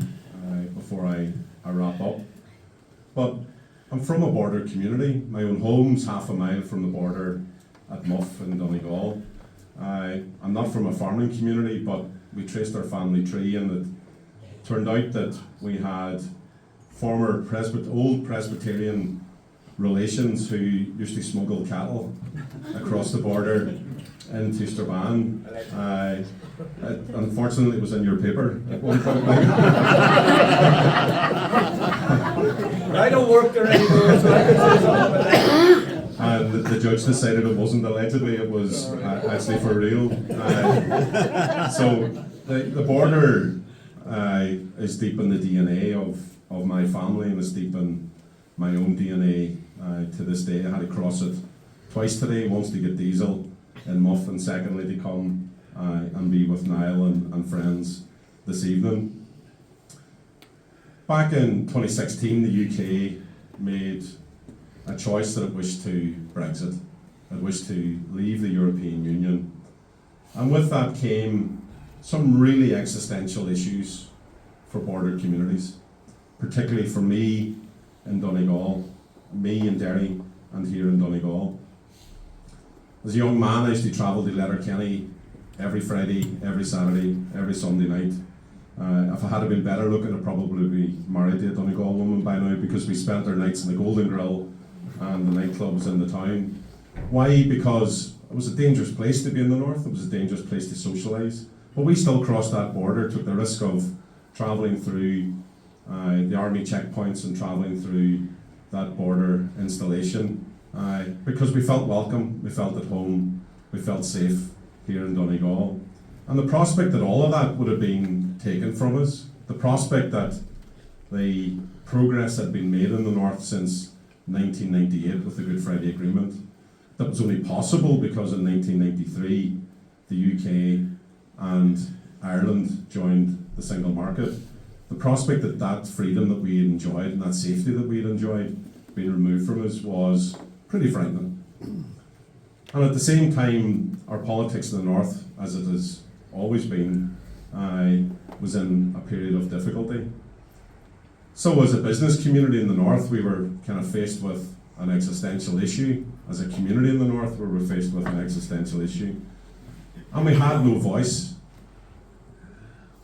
before I wrap up. But I'm from a border community. My own home's half a mile from the border at Muff in Donegal. I'm not from a farming community, but we traced our family tree, and it turned out that we had former old Presbyterian relations who used to smuggle cattle across the border into Strabane. Unfortunately, it was in your paper at one point. I don't work there anymore, so I can say something about that. And the judge decided it wasn't allegedly, it was actually for real. So the border is deep in the DNA of my family, and it's deep in my own DNA to this day. I had to cross it twice today, once to get diesel in Muff, and secondly to come and be with Niall and friends this evening. Back in 2016, the UK made a choice that it wished to Brexit. It wished to leave the European Union. And with that came some really existential issues for border communities, particularly for me in Donegal, me in Derry, and here in Donegal. As a young man, I used to travel to Letterkenny every Friday, every Saturday, every Sunday night. If I had been better looking, I'd probably be married to a Donegal woman by now, because we spent our nights in the Golden Grill and the nightclubs in the town. Why? Because it was a dangerous place to be in the north, it was a dangerous place to socialise. But we still crossed that border, took the risk of travelling through the army checkpoints and travelling through that border installation, because we felt welcome, we felt at home, we felt safe here in Donegal. And the prospect that all of that would have been taken from us, the prospect that the progress had been made in the north since 1998 with the Good Friday Agreement, that was only possible because in 1993 the UK and Ireland joined the single market. The prospect that that freedom that we had enjoyed and that safety that we had enjoyed being removed from us was pretty frightening. And at the same time, our politics in the north, as it has always been, was in a period of difficulty. So as a business community in the north, we were kind of faced with an existential issue. As a community in the north, we were faced with an existential issue. And we had no voice.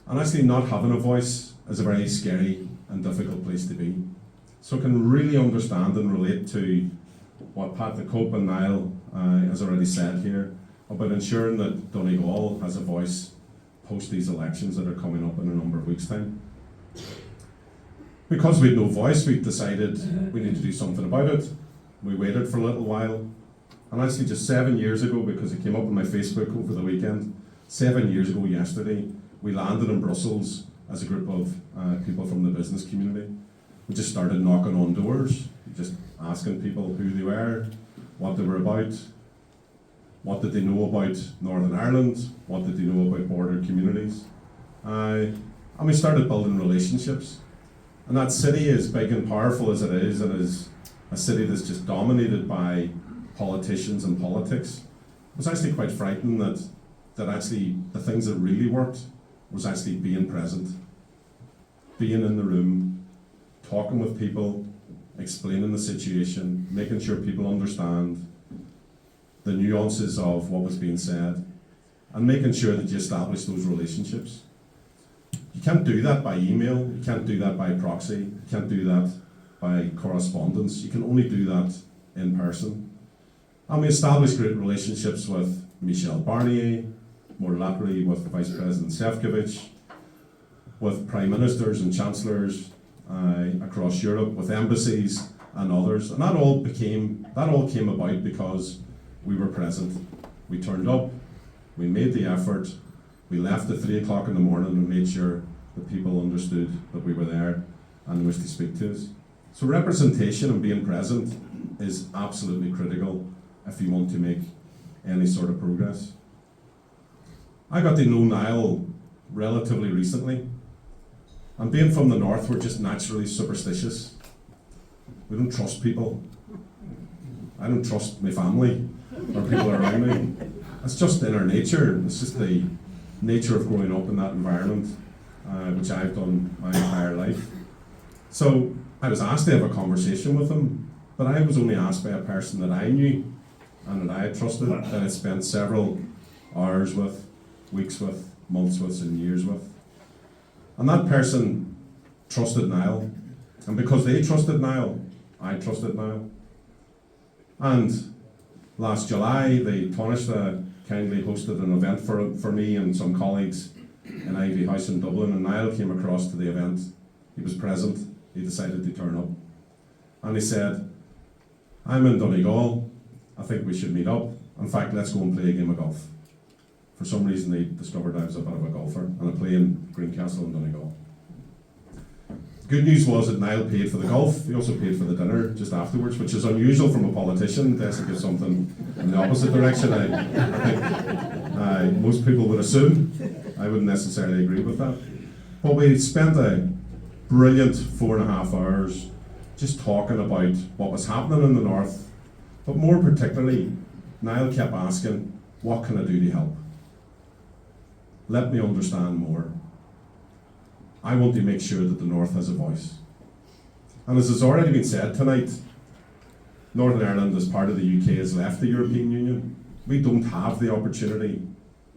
And actually not having a voice is a very scary and difficult place to be. So I can really understand and relate to what Pat the Cope and Niall has already said here about ensuring that Donegal has a voice post these elections that are coming up in a number of weeks' time. Because we had no voice, we decided we need to do something about it. We waited for a little while, and actually just 7 years ago, because it came up on my Facebook over the weekend, 7 years ago yesterday, we landed in Brussels as a group of people from the business community. We just started knocking on doors, just asking people who they were, what they were about, what did they know about Northern Ireland, what did they know about border communities. And we started building relationships. And that city, as big and powerful as it is, and is a city that's just dominated by politicians and politics, it was actually quite frightening that actually the things that really worked was actually being present, being in the room, talking with people, explaining the situation, making sure people understand the nuances of what was being said, and making sure that you establish those relationships. You can't do that by email, you can't do that by proxy, you can't do that by correspondence, you can only do that in person. And we established great relationships with Michel Barnier, more latterly with Vice President Šefčovič, with Prime Ministers and Chancellors across Europe, with embassies and others. And that all came about because we were present. We turned up, we made the effort, we left at 3 o'clock in the morning and made sure that people understood that we were there and wished to speak to us. So representation and being present is absolutely critical if you want to make any sort of progress. I got to know Niall relatively recently, and being from the north, we're just naturally superstitious. We don't trust people. I don't trust my family or people around me. It's just in our nature. It's just the nature of growing up in that environment, which I've done my entire life. So I was asked to have a conversation with him, but I was only asked by a person that I knew and that I had trusted, that I'd spent several hours with, weeks with, months with, and years with. And that person trusted Niall. And because they trusted Niall, I trusted Niall. And last July, the Taoiseach kindly hosted an event for me and some colleagues in Ivy House in Dublin, and Niall came across to the event. He was present. He decided to turn up. And he said, I'm in Donegal. I think we should meet up. In fact, let's go and play a game of golf. For some reason, they discovered I was a bit of a golfer, and I play in Greencastle in Donegal. Good news was that Niall paid for the golf. He also paid for the dinner just afterwards, which is unusual from a politician. Dessie gives something in the opposite direction. I think most people would assume. I wouldn't necessarily agree with that. But we spent a brilliant 4.5 hours just talking about what was happening in the north. But more particularly, Niall kept asking, what can I do to help? Let me understand more. I want to make sure that the North has a voice. And as has already been said tonight, Northern Ireland, as part of the UK, has left the European Union. We don't have the opportunity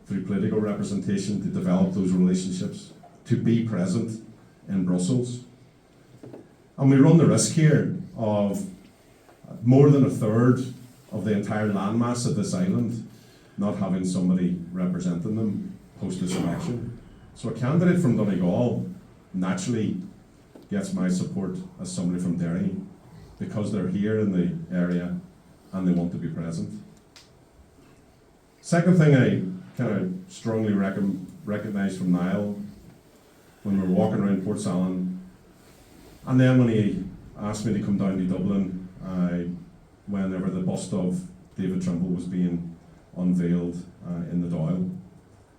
through political representation to develop those relationships, to be present in Brussels. And we run the risk here of more than a third of the entire landmass of this island not having somebody representing them post this election. So a candidate from Donegal naturally gets my support as somebody from Derry, because they're here in the area and they want to be present. Second thing I kind of strongly recognise from Niall when we were walking around Port Salin, and then when he asked me to come down to Dublin whenever the bust of David Trimble was being unveiled in the Dáil,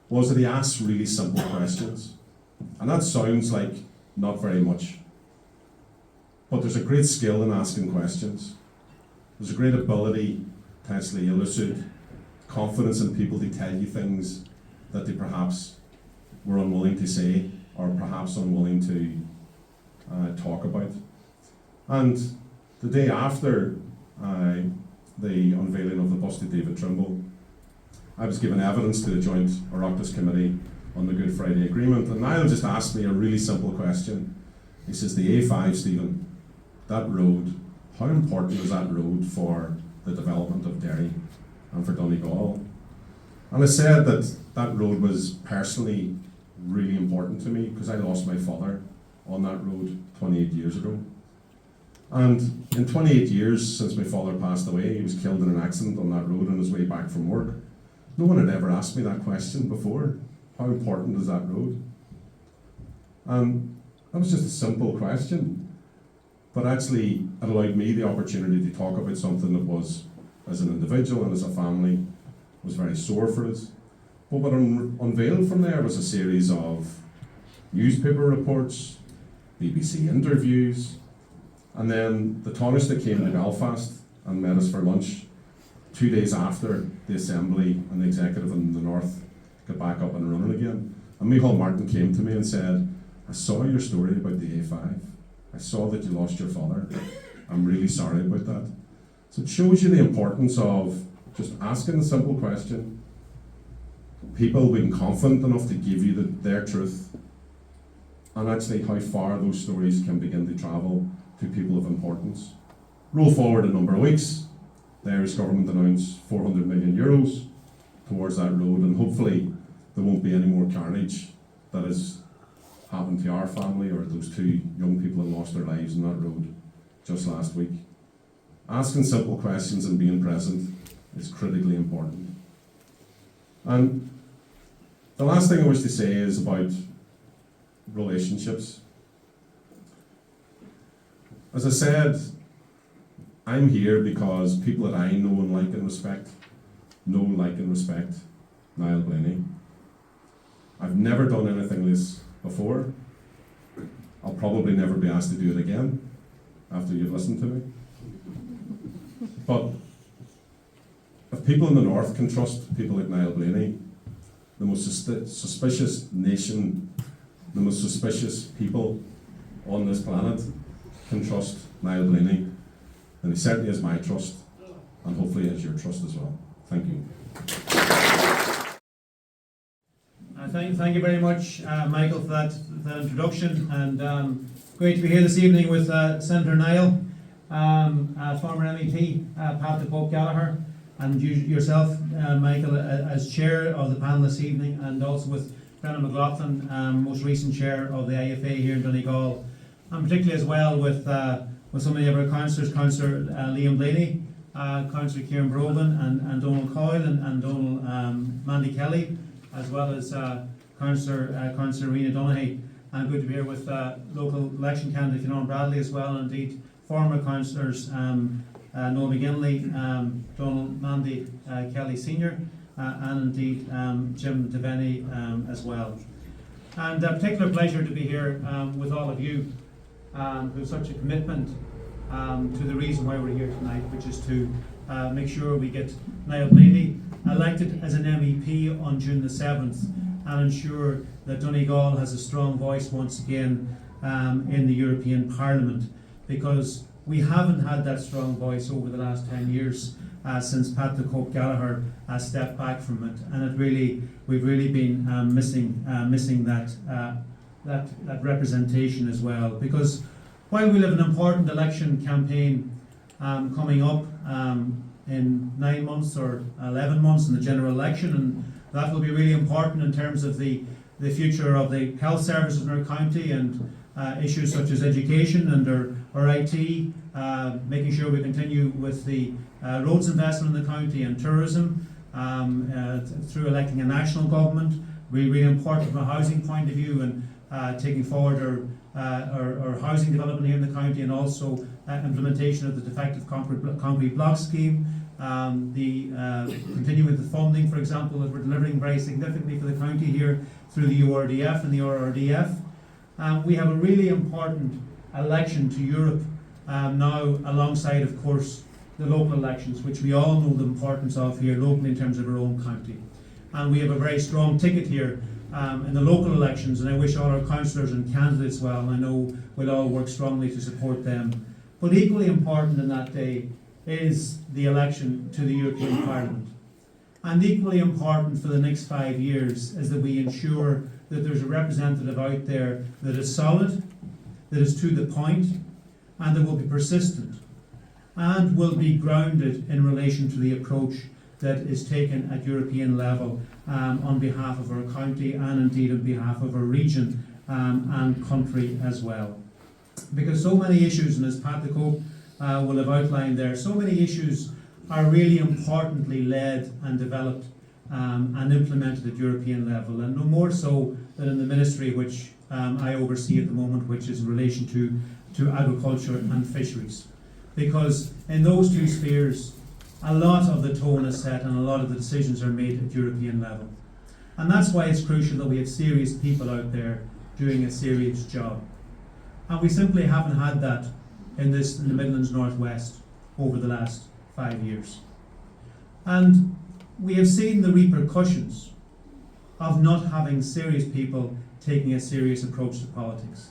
was that he asked really simple questions. And that sounds like not very much, but there's a great skill in asking questions. There's a great ability to actually elicit confidence in people to tell you things that they perhaps were unwilling to say, or perhaps unwilling to talk about. And the day after the unveiling of the bust of David Trimble, I was given evidence to the joint Oireachtas Committee on the Good Friday Agreement, and Niall just asked me a really simple question. He says, the A5, Stephen, that road, how important is that road for the development of Derry and for Donegal? And I said that that road was personally really important to me because I lost my father on that road 28 years ago. And in 28 years since my father passed away, he was killed in an accident on that road on his way back from work. No one had ever asked me that question before. How important is that road? And that was just a simple question, but actually it allowed me the opportunity to talk about something that was, as an individual and as a family, was very sore for us. But what unveiled from there was a series of newspaper reports, BBC interviews, and then the Taoiseach came to Belfast and met us for lunch 2 days after the Assembly and the Executive in the North got back up and running again. And Micheál Martin came to me and said, I saw your story about the A5. I saw that you lost your father. I'm really sorry about that. So it shows you the importance of just asking the simple question, people being confident enough to give you their truth, and actually how far those stories can begin to travel to people of importance. Roll forward a number of weeks, the Irish government announced €400 million towards that road, and hopefully there won't be any more carnage that has happened to our family or those two young people who lost their lives on that road just last week. Asking simple questions and being present is critically important. And the last thing I wish to say is about relationships. As I said, I'm here because people that I know and like and respect Niall Blaney. I've never done anything like this before. I'll probably never be asked to do it again after you've listened to me. But if people in the North can trust people like Niall Blaney, the most suspicious nation, the most suspicious people on this planet can trust Niall Blaney, and he certainly is my trust, and hopefully is your trust as well. Thank you. Thank you very much, Michael, for that introduction, and great to be here this evening with Senator Niall, former MEP, Pat the Pope Gallagher, and yourself, Michael, as chair of the panel this evening, and also with McLaughlin, most recent chair of the IFA here in Donegal, and particularly as well with some of our councillors, Councillor Liam Blaney, Councillor Kieran Brogan, and Donald Coyle, and Donald Mandy Kelly, as well as Councillor Rena Donaghy, and good to be here with local election candidate Fionn Bradley as well, and indeed former councillors Noel McGinley, Donald Mandy Kelly Senior, and indeed Jim Devaney as well. And a particular pleasure to be here with all of you who have such a commitment to the reason why we're here tonight, which is to make sure we get Niall Blaney elected as an MEP on June the 7th and ensure that Donegal has a strong voice once again in the European Parliament, because we haven't had that strong voice over the last 10 years since Pat the Pope Gallagher stepped back from it, and we've really been missing that representation as well. Because while we have an important election campaign coming up in 9 months or 11 months in the general election, and that will be really important in terms of the future of the health services in our county, and issues such as education and our IT, making sure we continue with the roads investment in the county and tourism through electing a national government. Really important from a housing point of view, and taking forward our housing development here in the county, and also implementation of the defective concrete block scheme. Continuing with the funding, for example, that we're delivering very significantly for the county here through the URDF and the RRDF. We have a really important election to Europe now, alongside, of course, the local elections, which we all know the importance of here locally in terms of our own county. And we have a very strong ticket here in the local elections, and I wish all our councillors and candidates well, and I know we'll all work strongly to support them. But equally important in that day is the election to the European Parliament. And equally important for the next 5 years is that we ensure that there's a representative out there that is solid, that is to the point, and that will be persistent, and will be grounded in relation to the approach that is taken at European level on behalf of our county, and indeed on behalf of our region and country as well. Because so many issues, and as Pat the Pope will have outlined there, so many issues are really importantly led and developed and implemented at European level, and no more so than in the ministry which I oversee at the moment, which is in relation to agriculture and fisheries. Because in those two spheres, a lot of the tone is set and a lot of the decisions are made at European level. And that's why it's crucial that we have serious people out there doing a serious job. And we simply haven't had that in the Midlands Northwest over the last 5 years. And we have seen the repercussions of not having serious people taking a serious approach to politics.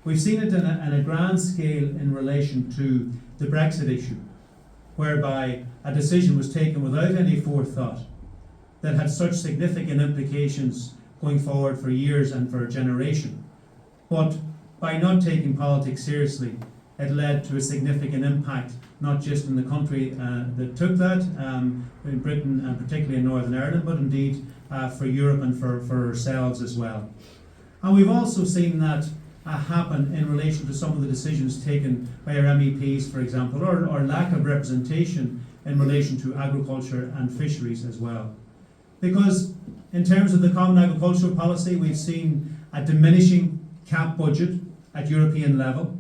We've seen it in a grand scale in relation to the Brexit issue, whereby a decision was taken without any forethought that had such significant implications going forward for years and for a generation. But by not taking politics seriously, it led to a significant impact, not just in the country that took that, in Britain and particularly in Northern Ireland, but indeed for Europe and for ourselves as well. And we've also seen that happen in relation to some of the decisions taken by our MEPs, for example, or lack of representation in relation to agriculture and fisheries as well. Because in terms of the Common Agricultural Policy, we've seen a diminishing CAP budget at European level.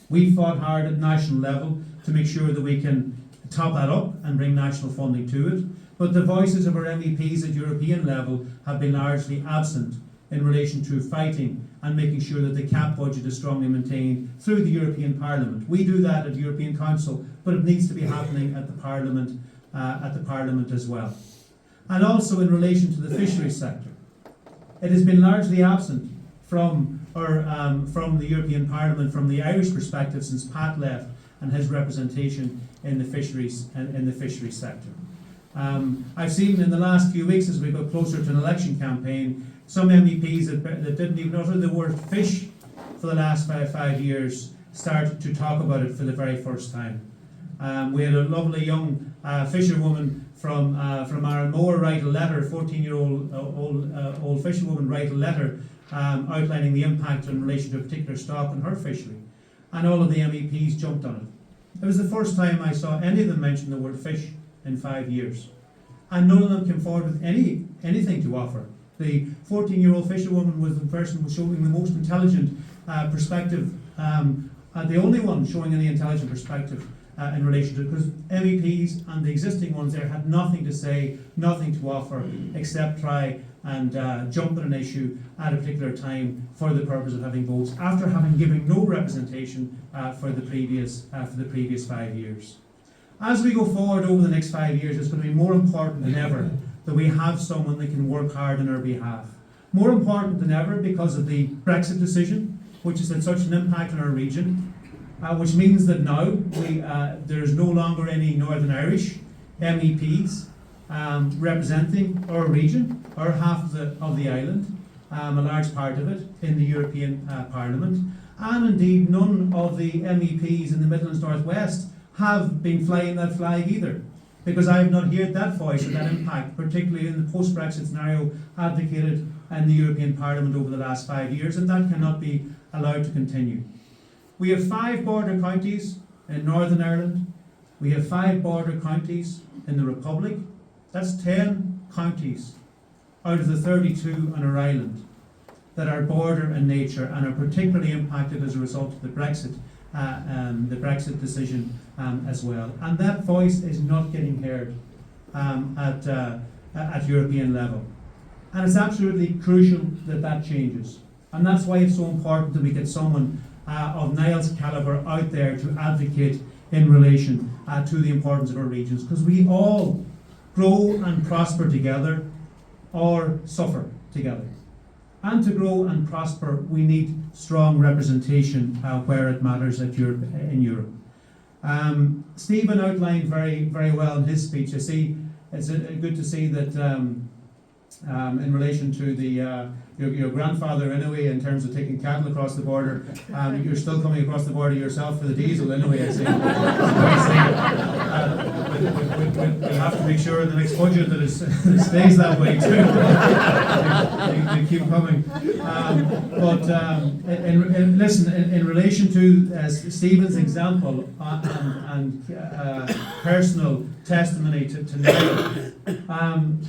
We fought hard at national level to make sure that we can top that up and bring national funding to it. But the voices of our MEPs at European level have been largely absent in relation to fighting and making sure that the CAP budget is strongly maintained through the European Parliament. We do that at the European Council, but it needs to be happening at the Parliament as well. And also in relation to the fisheries sector, It has been largely absent from the European Parliament, from the Irish perspective, since Pat left, and his representation in the fisheries sector. I've seen in the last few weeks, as we got closer to an election campaign, some MEPs that didn't even utter the word fish for the last five years started to talk about it for the very first time. We had a lovely young fisherwoman from Arranmore write a letter, 14-year-old old fisherwoman write a letter outlining the impact in relation to a particular stock on her fishery, and all of the MEPs jumped on it. It was the first time I saw any of them mention the word fish in 5 years, and none of them came forward with anything to offer. The 14-year-old fisherwoman was the person who was showing the most intelligent perspective, the only one showing any intelligent perspective in relation to it, because MEPs and the existing ones there had nothing to say, nothing to offer, except try and jump on an issue at a particular time for the purpose of having votes, after having given no representation for the previous 5 years. As we go forward over the next 5 years, it's going to be more important than ever that we have someone that can work hard on our behalf. More important than ever because of the Brexit decision, which has had such an impact on our region, which means that now there is no longer any Northern Irish MEPs representing our region, our half of the island, a large part of it, in the European Parliament. And indeed, none of the MEPs in the Midlands North West have been flying that flag either, because I have not heard that voice or that impact, particularly in the post-Brexit scenario advocated in the European Parliament over the last 5 years, and that cannot be allowed to continue. We have 5 border counties in Northern Ireland. We have 5 border counties in the Republic. That's 10 counties out of the 32 on our island that are border in nature and are particularly impacted as a result of the Brexit decision as well. And that voice is not getting heard at European level. And it's absolutely crucial that that changes. And that's why it's so important that we get someone of Niall's calibre out there to advocate in relation to the importance of our regions, because we all grow and prosper together or suffer together. And to grow and prosper, we need strong representation where it matters in Europe. Stephen outlined very, very well in his speech. I see it's good to see that in relation to your grandfather anyway, in terms of taking cattle across the border, you're still coming across the border yourself for the diesel anyway, I see. We'll have to make sure in the next budget that it stays that way too. They keep coming. Listen, in relation to Stephen's example and personal testimony to Niall,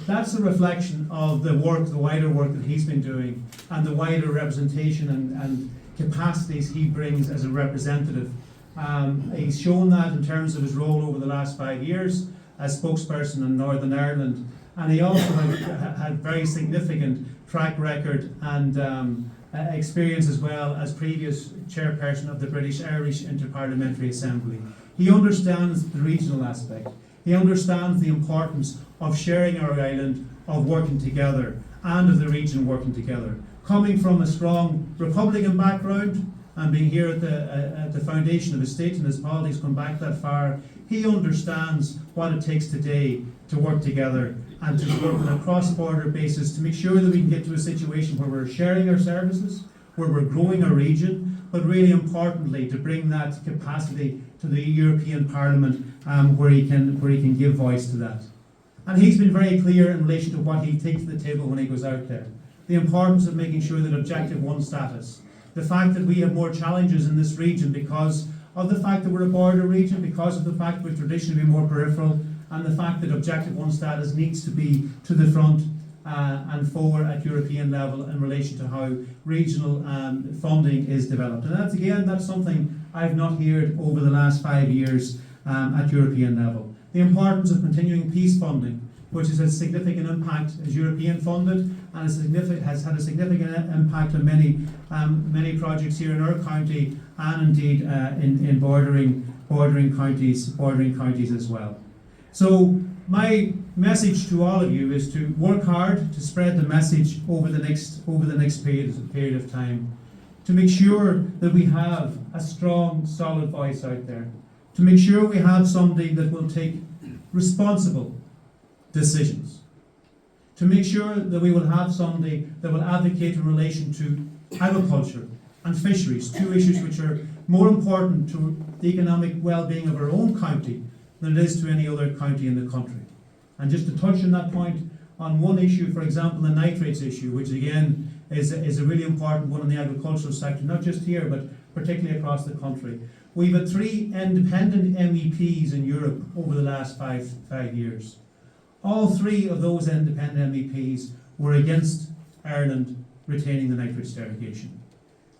that's a reflection of the wider work that he's been doing, and the wider representation and capacities he brings as a representative. He's shown that in terms of his role over the last 5 years as spokesperson in Northern Ireland, and he also had very significant track record and experience as well as previous chairperson of the British-Irish Interparliamentary Assembly. He understands the regional aspect. He understands the importance of sharing our island, of working together, and of the region working together. Coming from a strong Republican background and being here at the foundation of his state and his politics come back that far, he understands what it takes today to work together and to work on a cross-border basis to make sure that we can get to a situation where we're sharing our services, where we're growing our region, but really importantly to bring that capacity to the European Parliament where he can give voice to that. And he's been very clear in relation to what he takes to the table when he goes out there. The importance of making sure that Objective 1 status, the fact that we have more challenges in this region because of the fact that we're a border region, because of the fact that we've traditionally been more peripheral, and the fact that Objective 1 status needs to be to the front and forward at European level in relation to how regional funding is developed. And that's something I've not heard over the last 5 years at European level. The importance of continuing peace funding, which has a significant impact as European funded, and has had a significant impact on many projects here in our county, and indeed in bordering counties as well. So my message to all of you is to work hard to spread the message over the next period of time, to make sure that we have a strong, solid voice out there, to make sure we have somebody that will take responsible decisions, to make sure that we will have somebody that will advocate in relation to agriculture and fisheries, two issues which are more important to the economic well-being of our own county than it is to any other county in the country. And just to touch on that point, on one issue, for example, the nitrates issue, which again is a really important one in the agricultural sector, not just here, but particularly across the country. We've had 3 independent MEPs in Europe over the last five years. All 3 of those independent MEPs were against Ireland retaining the nitrates derogation.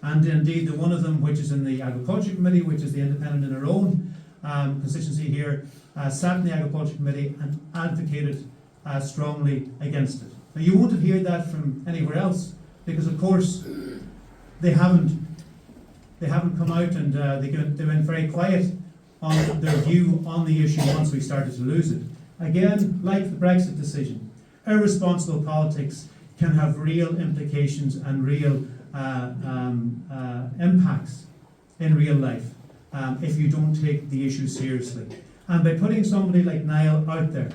And indeed, the one of them, which is in the Agriculture Committee, which is the independent in our own constituency here, sat in the Agriculture Committee and advocated strongly against it. Now, you won't have heard that from anywhere else, because of course they haven't come out, and they went very quiet on their view on the issue once we started to lose it. Again, like the Brexit decision, irresponsible politics can have real implications and real impacts in real life if you don't take the issue seriously. And by putting somebody like Niall out there,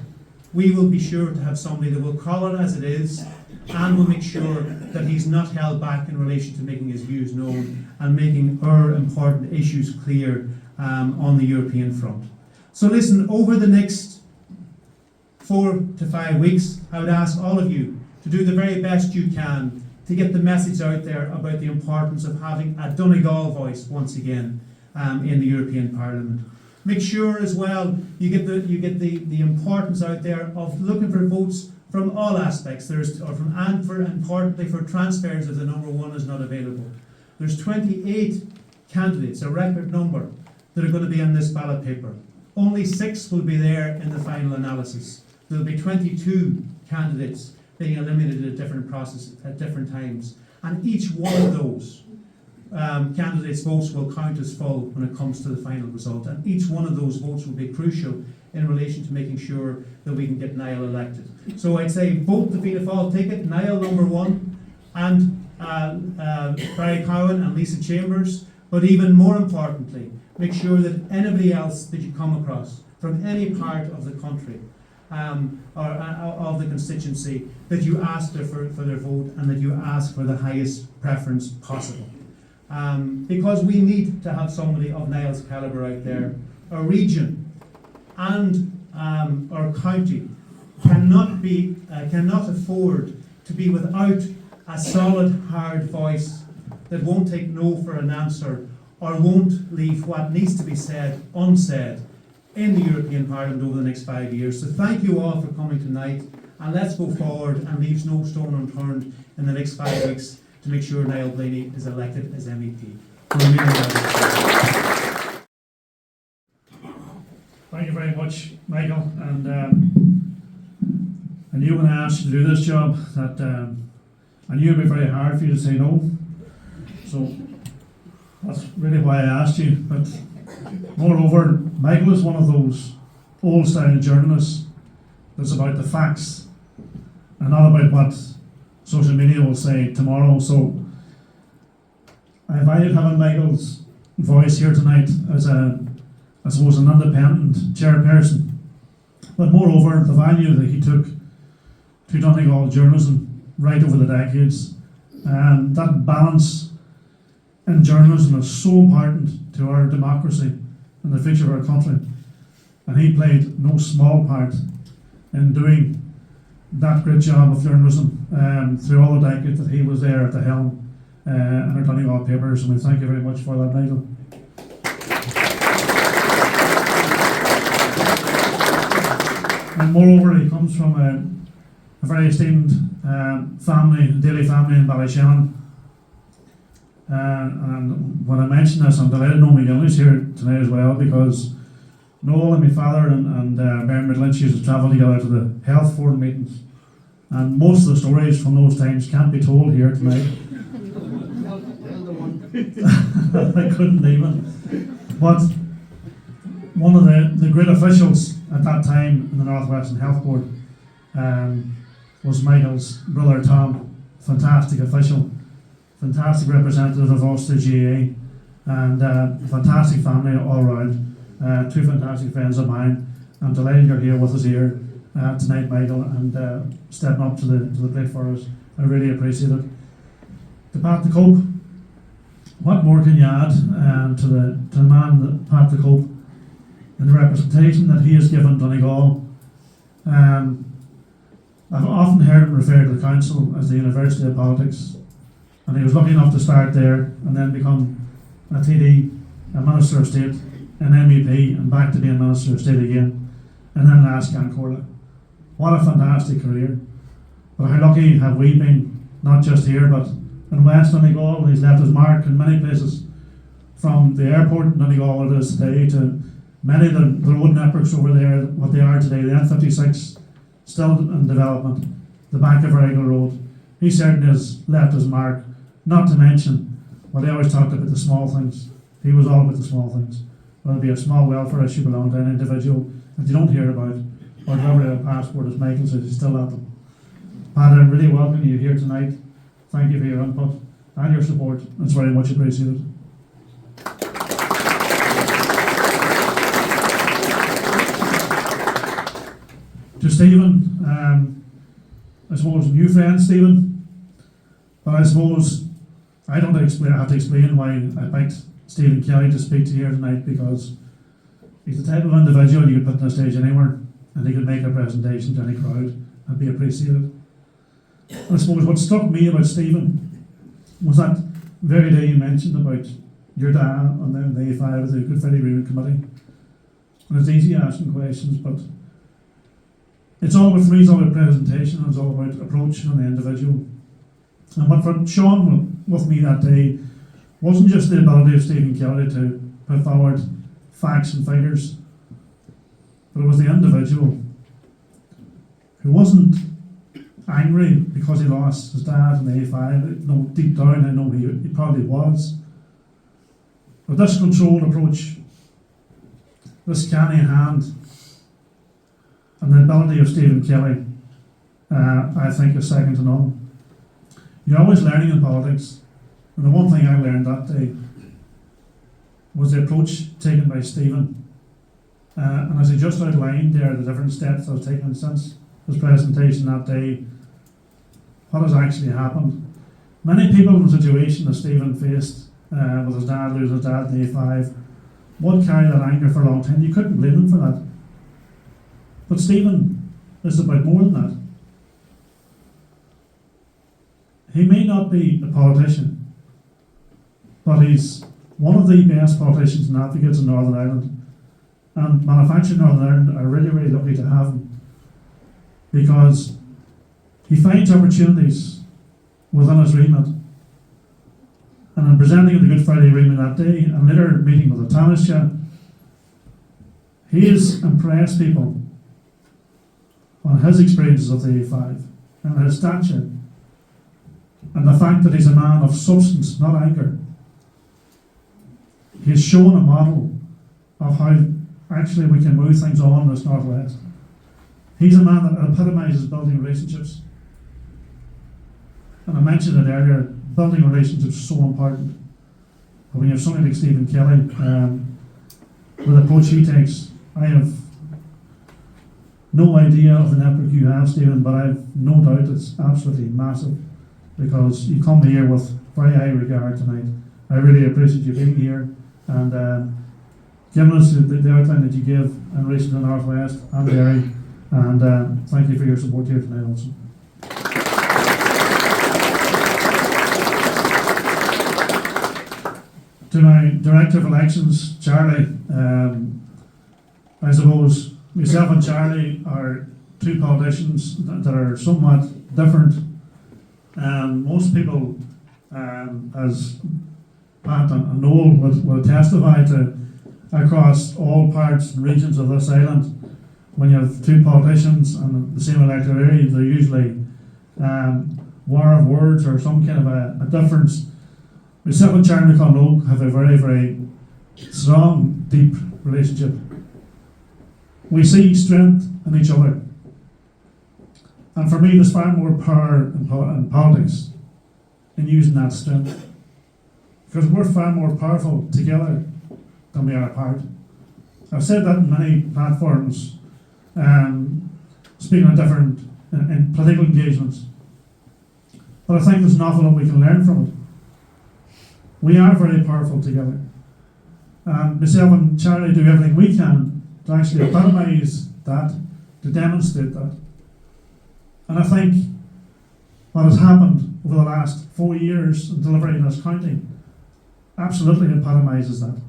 we will be sure to have somebody that will call it as it is and will make sure that he's not held back in relation to making his views known and making our important issues clear on the European front. So listen, over the next 4 to 5 weeks, I would ask all of you to do the very best you can to get the message out there about the importance of having a Donegal voice once again in the European Parliament. Make sure as well you get the importance out there of looking for votes from all aspects. Importantly for transfers if the number 1 is not available. There's 28 candidates, a record number, that are going to be on this ballot paper. Only 6 will be there in the final analysis. There'll be 22 candidates being eliminated at different processes at different times, and each one of those candidates' votes will count as full when it comes to the final result, and each one of those votes will be crucial in relation to making sure that we can get Niall elected. So I'd say vote the Fianna Fáil ticket, Niall number 1, and Barry Cowan and Lisa Chambers, but even more importantly, make sure that anybody else that you come across from any part of the country or of the constituency, that you ask for their vote and that you ask for the highest preference possible. Because we need to have somebody of Niall's calibre out there. Our region and our county cannot afford to be without a solid, hard voice that won't take no for an answer or won't leave what needs to be said unsaid in the European Parliament over the next 5 years. So thank you all for coming tonight, and let's go forward and leave no stone unturned in the next 5 weeks to make sure Niall Blaney is elected as MEP. Thank you very much, Michael. And I knew when I asked you to do this job that I knew it would be very hard for you to say no. So that's really why I asked you. But moreover, Michael is one of those old-style journalists that's about the facts and not about what social media will say tomorrow. So I valued having Michael's voice here tonight as an independent chairperson, but moreover the value that he took to Donegal journalism right over the decades, and that balance in journalism is so important to our democracy and the future of our country, and he played no small part in doing that great job of journalism through all the decades that he was there at the helm in our Donegal papers, and we thank you very much for that, Michael. And moreover, he comes from a very esteemed family, Daly family in Ballyshannon. And when I mention this, I'm delighted Noel McGilli's here tonight as well, because Noel and my father and Mary Midlynch used to travel together to the health forum meetings. And most of the stories from those times can't be told here tonight. I couldn't even. But one of the great officials at that time in the North Western Health Board, was Michael's brother Tom, fantastic official, fantastic representative of Ulster GA, and fantastic family all round. Two fantastic friends of mine. I'm delighted you're here with us here tonight, Michael, and stepping up to the plate for us. I really appreciate it. To Pat the Cope, what more can you add to the man, Pat the Cope, and the representation that he has given Donegal? I've often heard him referred to the council as the University of Politics, and he was lucky enough to start there and then become a TD, a Minister of State, an MEP, and back to being Minister of State again, and then last Gancorla. What a fantastic career. But how lucky have we been, not just here, but in West Donegal, and he's left his mark in many places, from the airport in Donegal where it is today to many of the road networks over there, what they are today, the N56, still in development, the back of Donegal Road. He certainly has left his mark, not to mention, well, they always talked about the small things. He was all about the small things. Whether it be a small welfare issue belonging to an individual that you don't hear about, or delivery of a passport, as Michael says, he's still at them. Pat, I really welcome you here tonight. Thank you for your input and your support. It's very much appreciated. To Stephen, I suppose new friend Stephen, but I suppose I don't have to explain why I picked Stephen Kelly to speak to you here tonight, because he's the type of individual you could put on a stage anywhere and he could make a presentation to any crowd and be appreciated. I suppose what struck me about Stephen was that very day you mentioned about your dad on the A5 of the Good Friday Agreement Committee. And it's easy asking questions, but it's all about, for me, it's all about presentation, and it's all about approach on the individual. And what shone with me that day wasn't just the ability of Stephen Kelly to put forward facts and figures, but it was the individual who wasn't angry because he lost his dad in the A5. No, deep down I know he probably was. But this controlled approach, this canny hand, and the ability of Stephen Kelly, I think is second to none. You're always learning in politics, and the one thing I learned that day was the approach taken by Stephen. And as he just outlined there, the different steps that have taken since his presentation that day, what has actually happened. Many people in the situation that Stephen faced with his dad, losing his dad in the A5, would carry that anger for a long time. You couldn't blame him for that. But Stephen is about more than that. He may not be a politician, but he's one of the best politicians and advocates in Northern Ireland. And Manufacturing Northern Ireland are really, really lucky to have him, because he finds opportunities within his remit. And in presenting the Good Friday Agreement that day, and later meeting with the Taoiseach, he has impressed people on his experiences of the A5 and his stature, and the fact that he's a man of substance, not anger. He's shown a model of how actually we can move things on in this Northwest. He's a man that epitomises building relationships. And I mentioned it earlier, building relationships is so important. But when you have somebody like Stephen Kelly, with the approach he takes, I have no idea of the network you have, Stephen, but I have no doubt it's absolutely massive, because you come here with very high regard tonight. I really appreciate you being here and giving us the outline that you give in relation to the Northwest and Derry, and thank you for your support here tonight also. To my Director of Elections, Charlie, I suppose myself and Charlie are two politicians that are somewhat different. Most people, as Pat and Noel will testify to, across all parts and regions of this island, when you have two politicians and the same electoral area, they're usually war of words or some kind of a difference. Myself and Charlie McConalogue have a very, very strong, deep relationship. We see strength in each other. And for me, there's far more power in politics in using that strength. Because we're far more powerful together than we are apart. I've said that in many platforms, speaking on different in political engagements. But I think there's an awful lot we can learn from it. We are very powerful together. And myself and Charlie do everything we can to actually epitomise that, to demonstrate that. And I think what has happened over the last 4 years in delivering in this county absolutely epitomises that.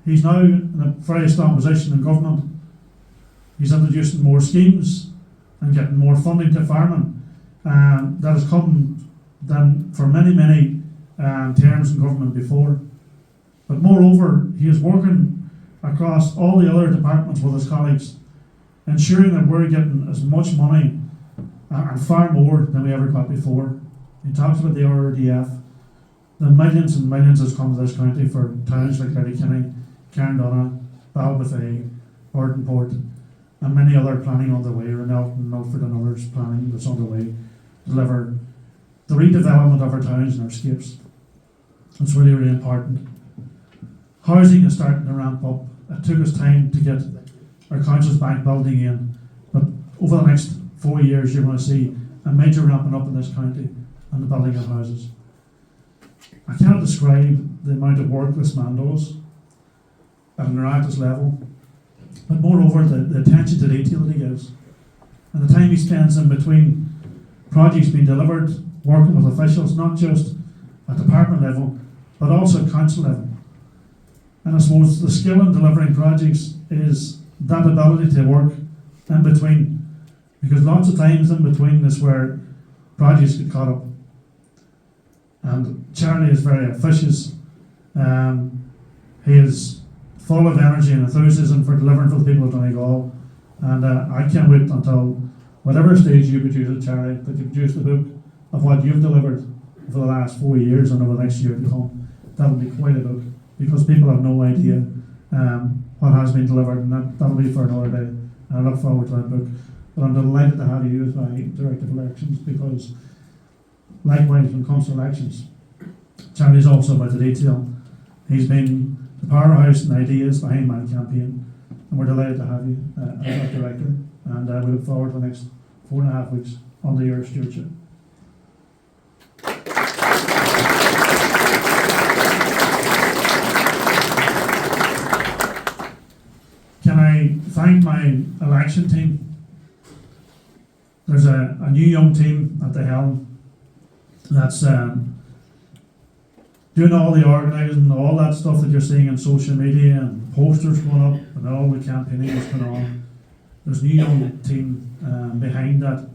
He's now in a very strong position in government. He's introducing more schemes and getting more funding to farming. That has come than for many terms in government before. But moreover, he is working across all the other departments with his colleagues, ensuring that we're getting as much money and far more than we ever got before. He talks about the RRDF, the millions and millions that's come to this county for towns like Letterkenny, Carndonna, Balbethea, Ortonport, and many other planning on the way, Renelton, Milford and others planning that's on the way to deliver the redevelopment of our towns and our scapes. It's really, really important. Housing is starting to ramp up. It took us time to get our council's bank building in, but over the next 4 years you're going to see a major ramping up in this county and the building of houses. I cannot describe the amount of work this man does at an artist level, but moreover the attention to detail that he gives and the time he spends in between projects being delivered, working with officials, not just at department level, but also at council level. And I suppose the skill in delivering projects is that ability to work in between, because lots of times in between is where projects get caught up. And Charlie is very officious. He is full of energy and enthusiasm for delivering for the people of Donegal. And I can't wait until whatever stage you produce it, Charlie, that you produce the book of what you've delivered for the last 4 years and over the next year to come. That'll be quite a book, because people have no idea what has been delivered, and that'll be for another day. And I look forward to that book. But I'm delighted to have you as my Director of Elections, because likewise when it comes to elections, Charlie's also about the detail. He's been the powerhouse and ideas behind my campaign, and we're delighted to have you as our Director, and we look forward to the next 4.5 weeks under your stewardship. Can I thank my election team? There's a new young team at the helm that's doing all the organising, all that stuff that you're seeing on social media and posters going up and all the campaigning that's going on. There's a new young team behind that.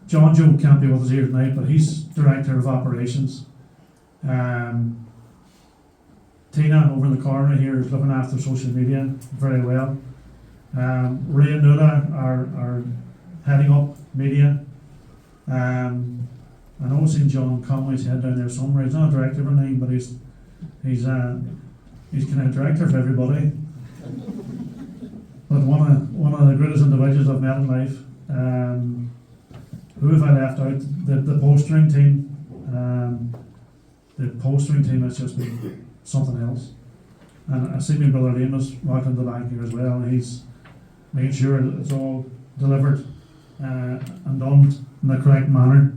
John Joe can't be with us here tonight, but he's Director of Operations. Tina over in the corner here is looking after social media very well. Ray and Nuala are heading up media. I know St. John Conway's head down there somewhere. He's not a director of anything, but he's kind of director for everybody. But one of the greatest individuals I've met in life. Who have I left out? The postering team. The postering team has just been something else. And I see my brother Amos walking the back here as well, and he's making sure that it's all delivered and done in the correct manner.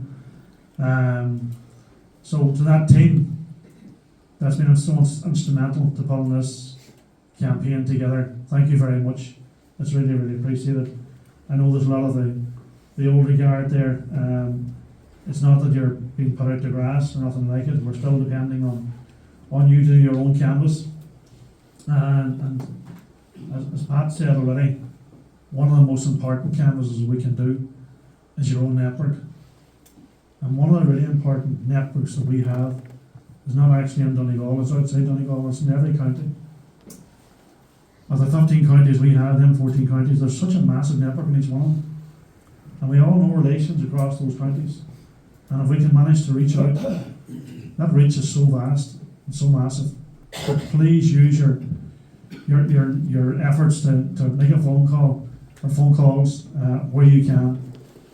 So to that team that's been so instrumental to pulling this campaign together, thank you very much. It's really, really appreciated. I know there's a lot of the old regard there. It's not that you're being put out to grass or nothing like it. We're still depending on you to do your own canvass. And as Pat said already, one of the most important canvasses we can do is your own network. And one of the really important networks that we have is not actually in Donegal, it's outside Donegal, it's in every county. Of the 15 counties we have, them 14 counties, there's such a massive network in each one of them. And we all know relations across those counties. And if we can manage to reach out, that reach is so vast and so massive. But please use your efforts to make a phone call or phone calls where you can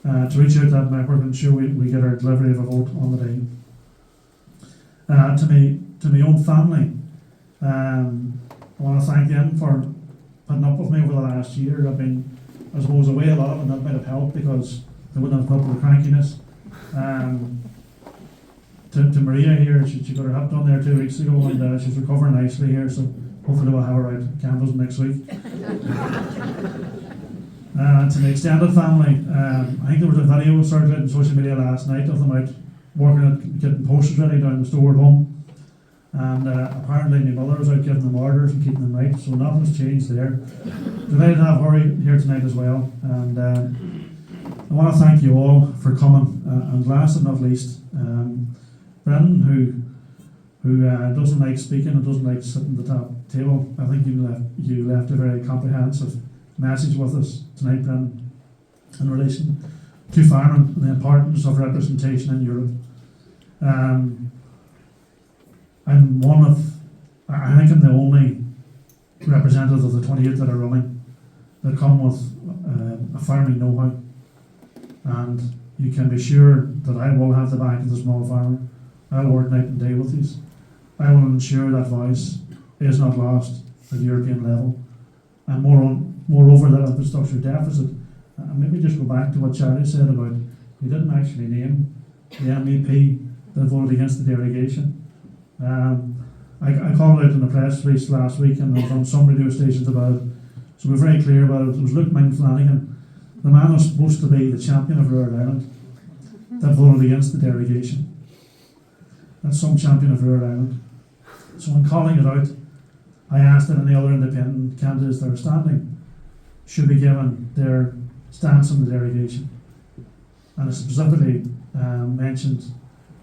to reach out to that member and ensure we get our delivery of a vote on the day. To my own family, I want to thank them for putting up with me over the last year. I've been, I suppose, away a lot, and that might have helped because they wouldn't have put up with the crankiness. To Maria here, she got her hip done there 2 weeks ago, and she's recovering nicely here, so hopefully we'll have her out canvas next week. To the extended family, I think there was a video circulating on social media last night of them out working at getting posters ready down the store at home. And apparently my mother was out giving them orders and keeping them right, so nothing's changed there. Delighted to have her here tonight as well. And I want to thank you all for coming. And last but not least, Brendan, who doesn't like speaking and doesn't like sitting at the top table. I think you left a very comprehensive message with us tonight, Brendan, in relation to farming and the importance of representation in Europe. I'm one of, I think I'm the only representative of the 28 that are running that come with a farming know-how, and you can be sure that I will have the back of the small farmer. I'll work night and day with these. I will ensure that voice is not lost at the European level, and moreover that infrastructure deficit. And maybe just go back to what Charlie said about we didn't actually name the MEP that voted against the derogation. I called it out in the press release last week, and I was on some radio stations about it, so we're very clear about it. It was Luke Flanagan, the man who's supposed to be the champion of rural Ireland, that voted against the derogation. That's some champion of rural Ireland. So in calling it out, I asked that any other independent candidates that are standing should be given their stance on the derogation. And I specifically mentioned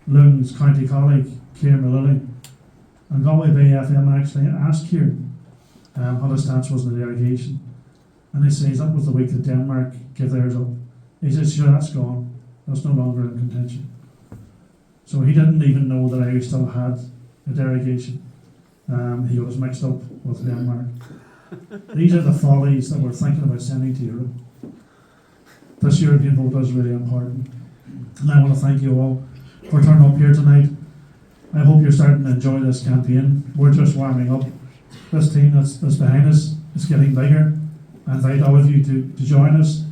Loon's county colleague, Kieran Malilly, and Galway Bay FM actually asked Kieran what his stance was on the derogation. And he says that was the week that Denmark gave theirs up. He says, sure, that's gone. That's no longer in contention. So he didn't even know that Irish still had a derogation. He was mixed up with Denmark. These are the follies that we're thinking about sending to Europe. This European vote is really important. And I want to thank you all for turning up here tonight. I hope you're starting to enjoy this campaign. We're just warming up. This team that's behind us is getting bigger. I invite all of you to join us,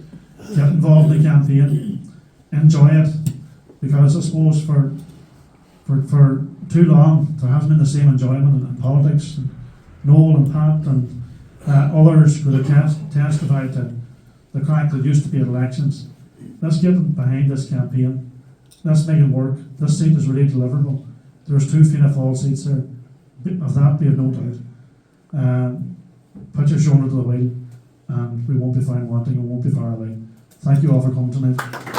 get involved in the campaign, enjoy it, because I suppose for too long there hasn't been the same enjoyment in politics. And Noel and Pat and others could have testified to the crack that used to be at elections. Let's get behind this campaign. Let's make it work. This seat is really deliverable. There's 2 Fianna Fáil seats there. Of that, be of no doubt. Put your shoulder to the wheel, and we won't be found wanting and won't be far away. Thank you all for coming tonight.